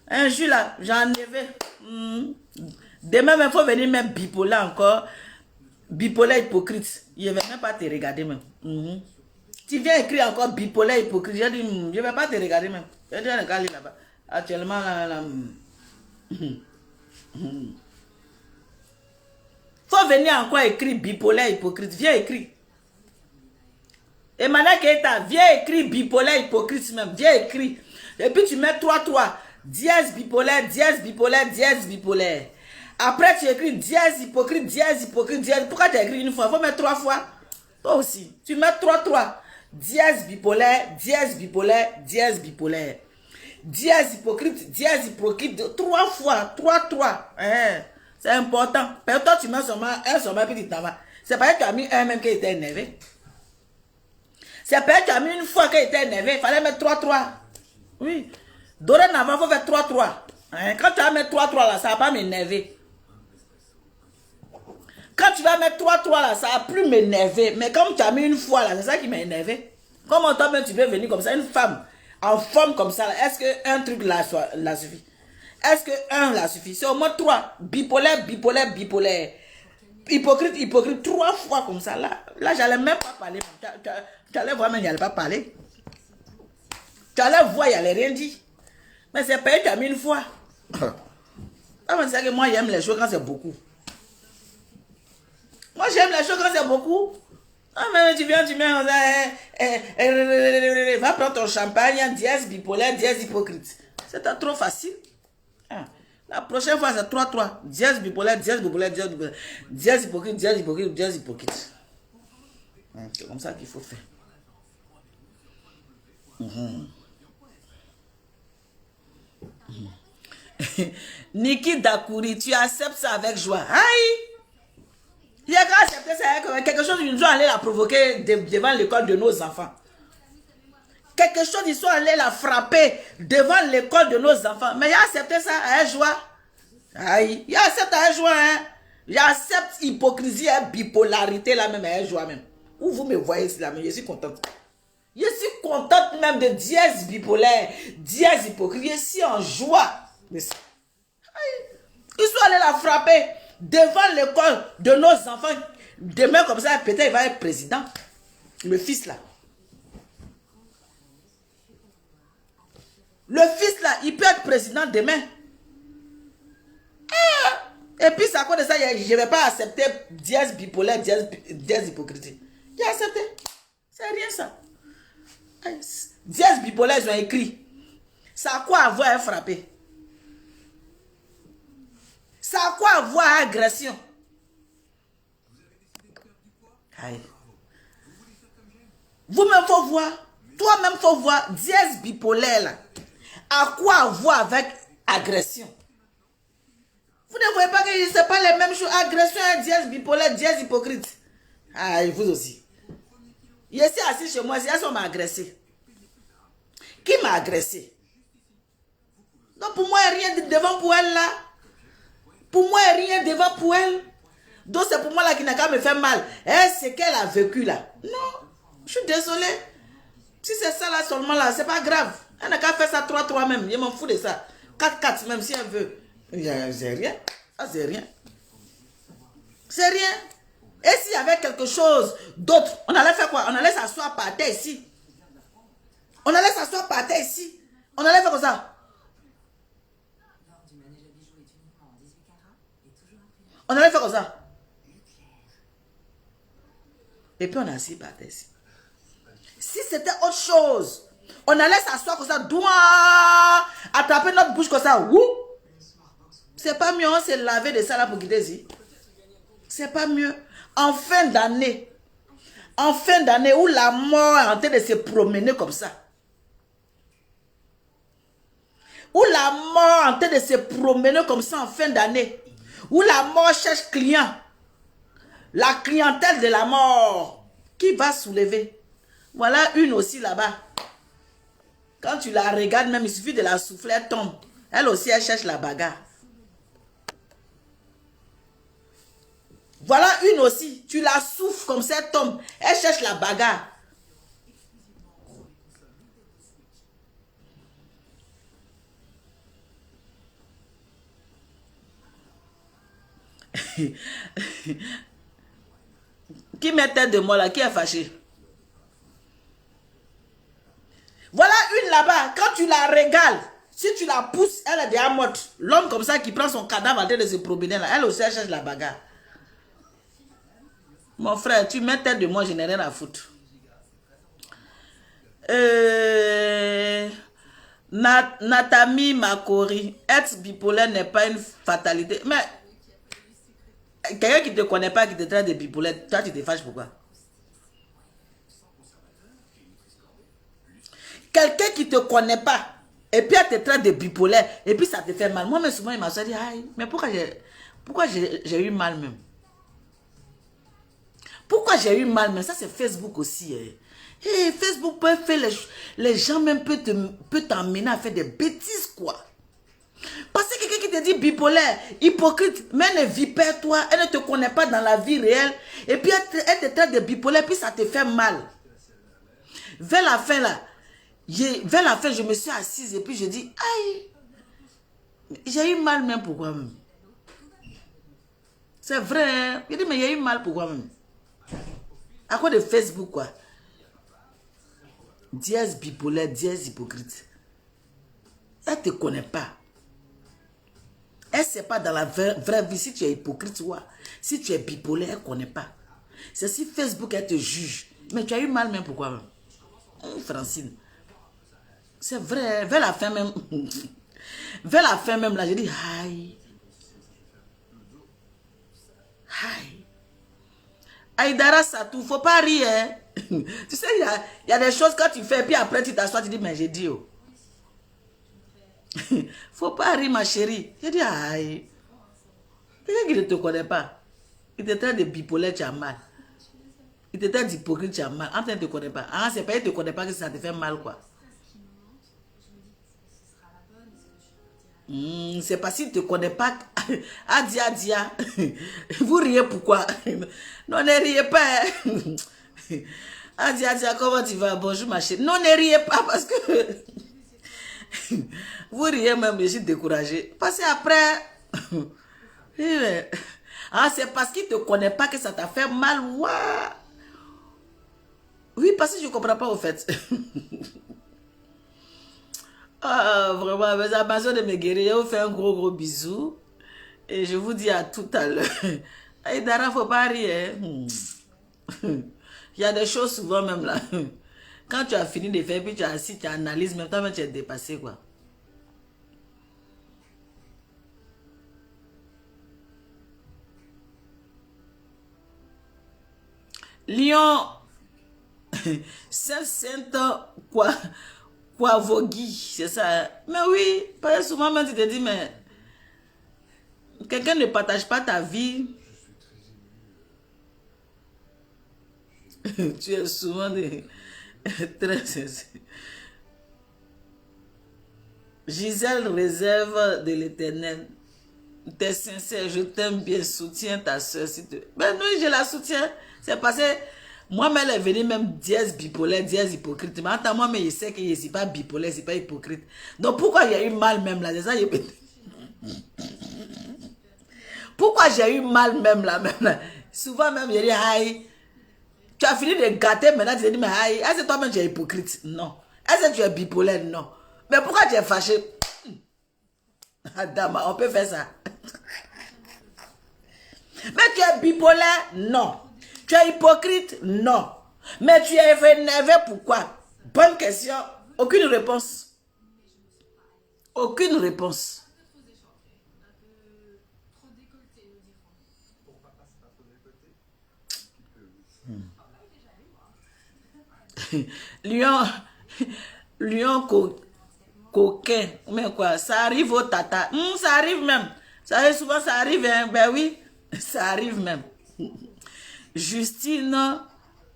Un jour là, j'en avais. Demain, il faut venir même bipolaire encore. Bipolaire hypocrite. Il ne va même pas te regarder même. Tu viens écrire encore bipolaire hypocrite. J'ai dit, je ne vais pas te regarder même. J'ai dit, regarde là-bas. Actuellement, là. Faut venir encore écrire bipolaire hypocrite. Viens écrire. Emmanuel Keita, viens écrire bipolaire hypocrite même. Viens écrire. Et puis tu mets 3-3. Dièse bipolaire, dièse bipolaire, dièse bipolaire. Après tu écris dièse hypocrite, dièse hypocrite, dièse. Pourquoi tu as écrit une fois? Il faut mettre 3 fois. Toi aussi. Tu mets 3-3. Dièse bipolaire, dièse bipolaire, dièse bipolaire. Dièse hypocrite, dièse hypocrite. 3 fois. 3-3. C'est important. Mais toi tu mets seulement un seulement petit tabac. C'est pas que tu as mis un même qui était énervé. C'est pas que tu as mis une fois qu'il était énervé. Il fallait mettre 3-3. Oui. Dorénavant, il faut faire 3-3. Quand tu vas mettre 3-3 là, ça va pas m'énerver. Quand tu vas mettre 3-3 là, ça va plus m'énerver. Mais comme tu as mis une fois là, c'est ça qui m'a énervé. Comment toi-même tu peux venir comme ça, une femme en forme comme ça, est-ce qu'un truc là suffit? Est-ce que 1 là suffit? C'est au moins 3. Bipolaire, bipolaire, bipolaire. Hypocrite, hypocrite, 3 fois comme ça. Là j'allais même pas parler. Tu allais voir, mais j'allais pas parler. Tu allais voir, il allait rien dire. Mais c'est pas tu as mis une fois. C'est que moi j'aime les choses quand c'est beaucoup. Moi j'aime les choses quand c'est beaucoup. Mais tu viens, va prendre ton champagne, dièse bipolaire, dièse hypocrite. C'est trop facile. La prochaine fois c'est 3-3. Dièse bipolaire, dièse bipolaire, dièse bipolaire. Dièse hypocrite, dièse hypocrite, dièse hypocrite. C'est comme ça qu'il faut faire. Niki Dakouri, tu acceptes ça avec joie. Aïe! Il y a qu'à accepter ça avec quelque chose, ils doivent aller la provoquer devant l'école de nos enfants. Quelque chose, ils sont allés la frapper devant l'école de nos enfants. Mais il a accepté ça avec joie. Aïe! Il a accepté avec joie, hein? J'accepte hypocrisie et bipolarité là même avec joie même. Où vous me voyez là, mais je suis contente. Je suis contente même de dièse bipolaire, dièse hypocrite. Je suis en joie. Ils sont allés la frapper devant l'école de nos enfants. Demain comme ça, peut-être il va être président. Le fils là. Le fils là, il peut être président demain. Et puis c'est à cause de ça, je ne vais pas accepter dièse bipolaire, dièse hypocrite. J'ai accepté. C'est rien ça. Dièse bipolaire, ils ont écrit. Ça a quoi avoir à frapper? Ça a quoi avoir à agression? Aïe. Vous-même, faut voir. Toi-même, faut voir. Dièse bipolaire, là. À quoi avoir avec agression? Vous ne voyez pas que ce n'est pas les mêmes choses. Agression et dièse bipolaire, dièse hypocrite. Aïe, vous aussi. Je suis assis chez moi, si elles m'a agressé. Qui m'a agressé? Donc pour moi, il n'y a rien devant pour elle là. Pour moi, il n'y a rien devant pour elle. Donc c'est pour moi là qui n'a qu'à me faire mal. C'est qu'elle a vécu là. Non, je suis désolée. Si c'est ça là seulement là, c'est pas grave. Elle n'a qu'à faire ça 3-3 même. Je m'en fous de ça. 4-4 même si elle veut. C'est rien. Ça c'est rien. C'est rien. Et s'il y avait quelque chose d'autre, on allait faire quoi? On allait s'asseoir par terre ici. On allait s'asseoir par terre ici. On allait faire comme ça. On allait faire comme ça. Et puis on a assis par terre ici. Si c'était autre chose, on allait s'asseoir comme ça, doigt, attraper notre bouche comme ça. Wouh! C'est pas mieux, on s'est lavé de ça là pour quitter ici. C'est pas mieux. En fin d'année où la mort est en train de se promener comme ça. Où la mort est en train de se promener comme ça en fin d'année. Où la mort cherche client. La clientèle de la mort. Qui va soulever? Voilà une aussi là-bas. Quand tu la regardes même, il suffit de la souffler, elle tombe. Elle aussi, elle cherche la bagarre. Voilà une aussi. Tu la souffles comme ça, elle tombe. Elle cherche la bagarre. Qui met tête de moi là? Qui est fâché? Voilà une là-bas. Quand tu la régales, si tu la pousses, elle est déjà morte. L'homme comme ça qui prend son cadavre en train de se promener là, elle aussi elle cherche la bagarre. Mon frère, tu mets tête de moi, je n'ai rien à foutre. Natami Makori, être bipolaire n'est pas une fatalité. Mais quelqu'un qui ne te connaît pas, qui te traite de bipolaire, toi tu te fâches pourquoi? Quelqu'un qui ne te connaît pas, et puis elle te traite de bipolaire, et puis ça te fait mal. Moi, mais souvent, il m'a dit, mais pourquoi j'ai eu mal même? Pourquoi j'ai eu mal même? Ça, c'est Facebook aussi. Hey, Facebook peut faire les gens même peut t'emmener à faire des bêtises, quoi. Parce que quelqu'un qui te dit bipolaire, hypocrite, mais elle ne vit pas toi, elle ne te connaît pas dans la vie réelle, et puis elle te traite de bipolaire, puis ça te fait mal. Vers la fin, là, je me suis assise et puis je dis, aïe, j'ai eu mal même, pourquoi même? C'est vrai, hein? Je dis, mais j'ai eu mal, pourquoi même? À cause de Facebook, quoi. Dièse bipolaire, dièse hypocrite. Elle ne te connaît pas. Elle ne sait pas dans la vraie vie si tu es hypocrite ou si tu es bipolaire, elle ne connaît pas. C'est si Facebook, elle te juge. Mais tu as eu mal même, pourquoi même? Francine. C'est vrai, vers la fin même. Vers la fin même, là, j'ai dit, aïe. Aïe. Aïdara Satou, faut pas rire. Hein? Tu sais, il y a des choses quand tu fais, puis après tu t'assois, tu dis, mais j'ai dit, oh. Faut pas rire, ma chérie. J'ai dit, aïe. Quelqu'un qui ne te connaît pas, il te traite de bipolaire, tu as mal. Il te traite d'hypocrite, tu as mal. En fait, il ne te connaît pas. Ah, c'est pas, il ne te connaît pas que ça te fait mal, quoi. C'est parce qu'il ne te connaît pas. Adia. Vous riez pourquoi? Non, ne riez pas. Adia, comment tu vas? Bonjour ma chérie. Non, ne riez pas parce que vous riez même, je suis découragée. Parce qu'après, c'est parce qu'il ne te connaît pas que ça t'a fait mal. Ouah. Oui, parce que je ne comprends pas au fait. Ah, vraiment, mes Amazones de me guérir, je vous fais un gros bisou. Et je vous dis à tout à l'heure. Aïdara, faut pas rire. Il y a des choses souvent même là. Quand tu as fini de faire, puis tu as assis, tu analyses, même toi-même tu es dépassé, quoi. Lyon, Sainte, quoi, Vogui, c'est ça. Mais oui, parce que souvent même tu te dis, mais quelqu'un ne partage pas ta vie. Tu es souvent très sincère. Gisèle, réserve de l'Éternel. T'es sincère, je t'aime bien, soutiens ta soeur. Si tu... Ben non, je la soutiens. C'est parce que moi-même, elle est venue même dièse bipolaire, dièse hypocrite. Mais attends, moi, mais je sais que je ne suis pas bipolaire, je ne suis pas hypocrite. Donc pourquoi j'ai eu mal même là? C'est ça, pourquoi j'ai eu mal même là, Souvent même, je dis, aïe. Tu as fini de gâter, maintenant tu te dis, mais aïe, est-ce que toi-même tu es hypocrite? Non. Est-ce que tu es bipolaire? Non. Mais pourquoi tu es fâché? Adam, on peut faire ça. Mais tu es bipolaire? Non. Tu es hypocrite? Non. Mais tu es énervé, pourquoi? Bonne question. Aucune réponse. Aucune réponse. décolleté, nous dirons. Lion, lion coquin, mais quoi, ça arrive au tata. Ça arrive même. Ça arrive souvent, ça arrive, hein? Ben oui, ça arrive même. Justine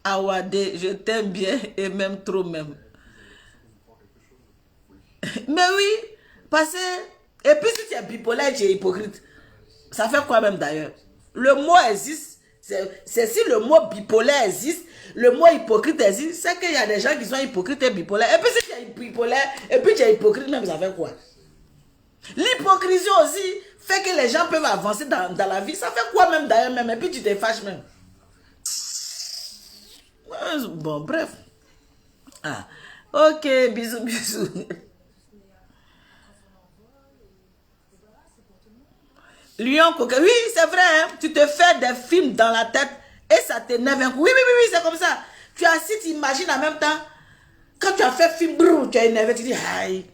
Awade, je t'aime bien et même trop même. Mais oui, parce que, et puis si tu es bipolaire, tu es hypocrite. Ça fait quoi même d'ailleurs? Le mot existe. C'est si le mot bipolaire existe, le mot hypocrite existe, c'est qu'il y a des gens qui sont hypocrites et bipolaires. Et puis si tu es bipolaire, et puis tu es hypocrite même, ça fait quoi? L'hypocrisie aussi fait que les gens peuvent avancer dans la vie. Ça fait quoi même d'ailleurs même? Et puis tu te fâches même. Bon, bref. Ah. Ok, bisous, bisous. Lion coquin. Oui, c'est vrai, hein? Tu te fais des films dans la tête et ça t'énerve un coup. Oui, oui, oui, oui, c'est comme ça. Tu as assis, tu imagines en même temps. Quand tu as fait film, brrr, tu es énervé, tu dis aïe.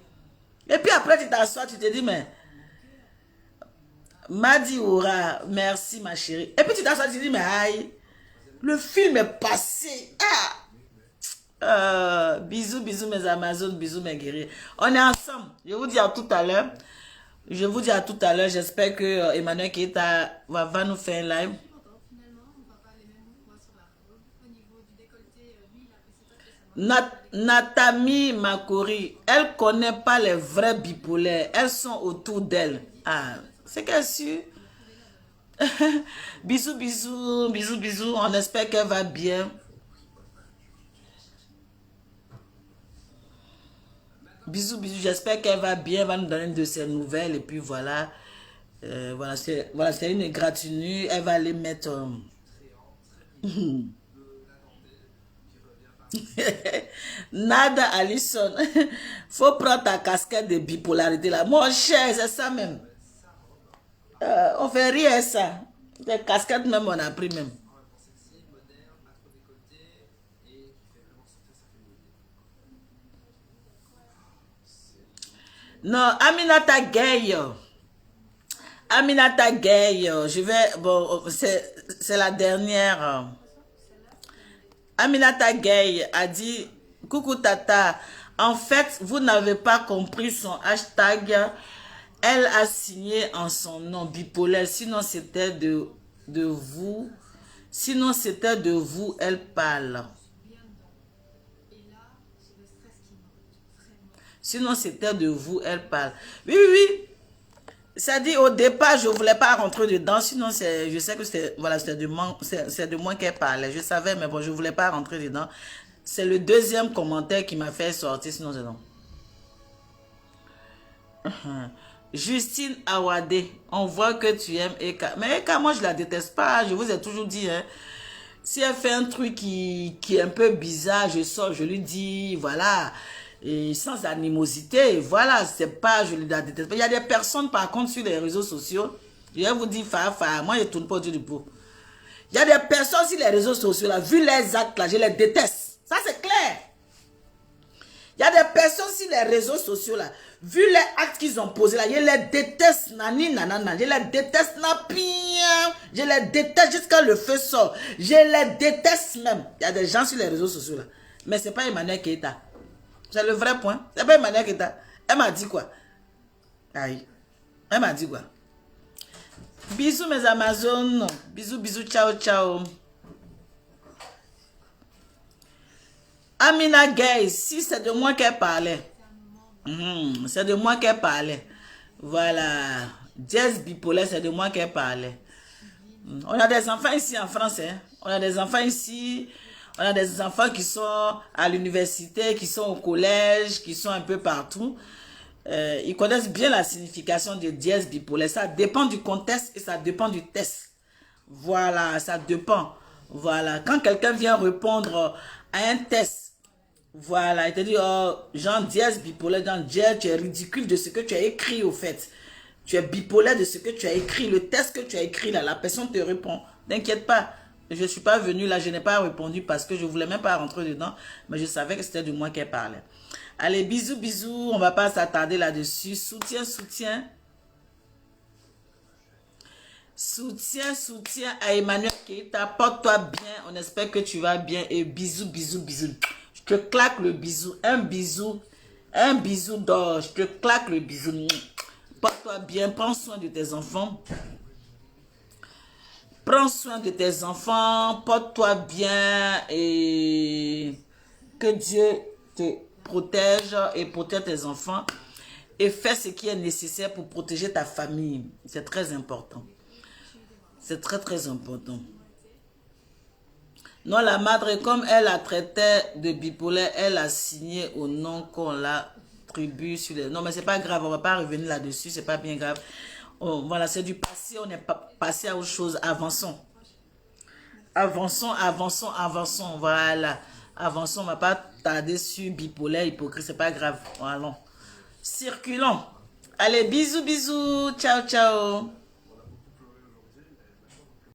Et puis après, tu t'assois, tu te dis, mais Madi Oura, merci ma chérie. Et puis tu t'assois, tu te dis, mais aïe, le film est passé. Bisous, bisous mes Amazones, bisous mes guerriers. On est ensemble. Je vous dis à tout à l'heure. Je vous dis à tout à l'heure. J'espère que Emmanuel Keita va nous faire un live. Finalement, on va pas les mêmes mots que moi sur la robe. Au niveau du décolleté, lui, il a apprécié pas spécialement. Natami Makori, elle connaît pas les vrais bipolaires. Elles sont autour d'elle. Ah, c'est qu'elle su. Bisous, bisous, bisous, bisous. On espère qu'elle va bien. Bisous, bisous. J'espère qu'elle va bien. Elle va nous donner de ses nouvelles. Et puis voilà. Voilà, c'est une égratignure. Elle va les mettre. Nada Alison. Faut prendre ta casquette de bipolarité là. Mon cher, c'est ça même. On fait rire ça. Les casquettes même, on a pris même. Non, Aminata Gay. Aminata Gay. Je vais... Bon, c'est la dernière. Aminata Gay a dit... Coucou Tata. En fait, vous n'avez pas compris son hashtag. Elle a signé en son nom bipolaire. Sinon, c'était de vous. Sinon, c'était de vous. Elle parle. Sinon, c'était de vous, elle parle. Oui, oui, oui. Ça dit, au départ, je ne voulais pas rentrer dedans. Sinon, je sais que c'est de moi qu'elle parlait. Je savais, mais bon, je ne voulais pas rentrer dedans. C'est le deuxième commentaire qui m'a fait sortir. Sinon, c'est non. Justine Awade, on voit que tu aimes Eka. Mais Eka, moi, je la déteste pas. Je vous ai toujours dit, hein. Si elle fait un truc qui est un peu bizarre, je sors, je lui dis, voilà... Et sans animosité, voilà, c'est pas, je la déteste. Il y a des personnes, par contre, sur les réseaux sociaux, je vais vous dire, moi, je ne tourne pas autour du pot. Il y a des personnes sur les réseaux sociaux, là, vu les actes, là, je les déteste. Ça, c'est clair. Il y a des personnes sur les réseaux sociaux, là, vu les actes qu'ils ont posés, là, je les déteste, nani, nanana, je les déteste, napien, je les déteste jusqu'à le feu sort. Je les déteste même. Il y a des gens sur les réseaux sociaux, là. Mais ce n'est pas Emmanuel Keita. C'est le vrai point. C'est pas Emmanuel Keita. Elle m'a dit quoi? Aïe. Elle m'a dit quoi? Bisous mes Amazones. Bisous, bisous, ciao, ciao. Amina Gay, si c'est de moi qu'elle parlait. C'est de moi qu'elle parlait. Voilà. Jazz bipolaire, c'est de moi qu'elle parlait. On a des enfants ici en France. Hein? On a des enfants ici. On a des enfants qui sont à l'université, qui sont au collège, qui sont un peu partout. Ils connaissent bien la signification de dièse bipolaire. Ça dépend du contexte et ça dépend du test. Voilà, ça dépend. Voilà, quand quelqu'un vient répondre à un test, voilà, il te dit, oh, Jean dièse bipolaire, Jean dièse, tu es ridicule de ce que tu as écrit au fait. Tu es bipolaire de ce que tu as écrit. Le test que tu as écrit là, la personne te répond. N'inquiète pas. Je ne suis pas venue là, je n'ai pas répondu parce que je ne voulais même pas rentrer dedans. Mais je savais que c'était de moi qu'elle parlait. Allez, bisous, bisous. On ne va pas s'attarder là-dessus. Soutien, soutien. Soutien à Emmanuel Keita. Porte-toi bien. On espère que tu vas bien. Et bisous. Je te claque le bisou. Un bisou d'or. Je te claque le bisou. Porte-toi bien. Prends soin de tes enfants. Porte-toi bien. Et que Dieu te protège et protège tes enfants. Et fais ce qui est nécessaire pour protéger ta famille. C'est très important. C'est très important. Non, la madre, comme elle la traitait de bipolaire, elle a signé au nom qu'on l'attribue sur les... Non, mais c'est pas grave, on va pas revenir là-dessus, c'est pas bien grave. Oh, voilà, c'est du passé, on est pas passé à autre chose. Avançons, voilà. Avançons, on va pas tarder sur bipolaire, hypocrite, c'est pas grave. Voilà. Circulons. Allez, bisous, ciao.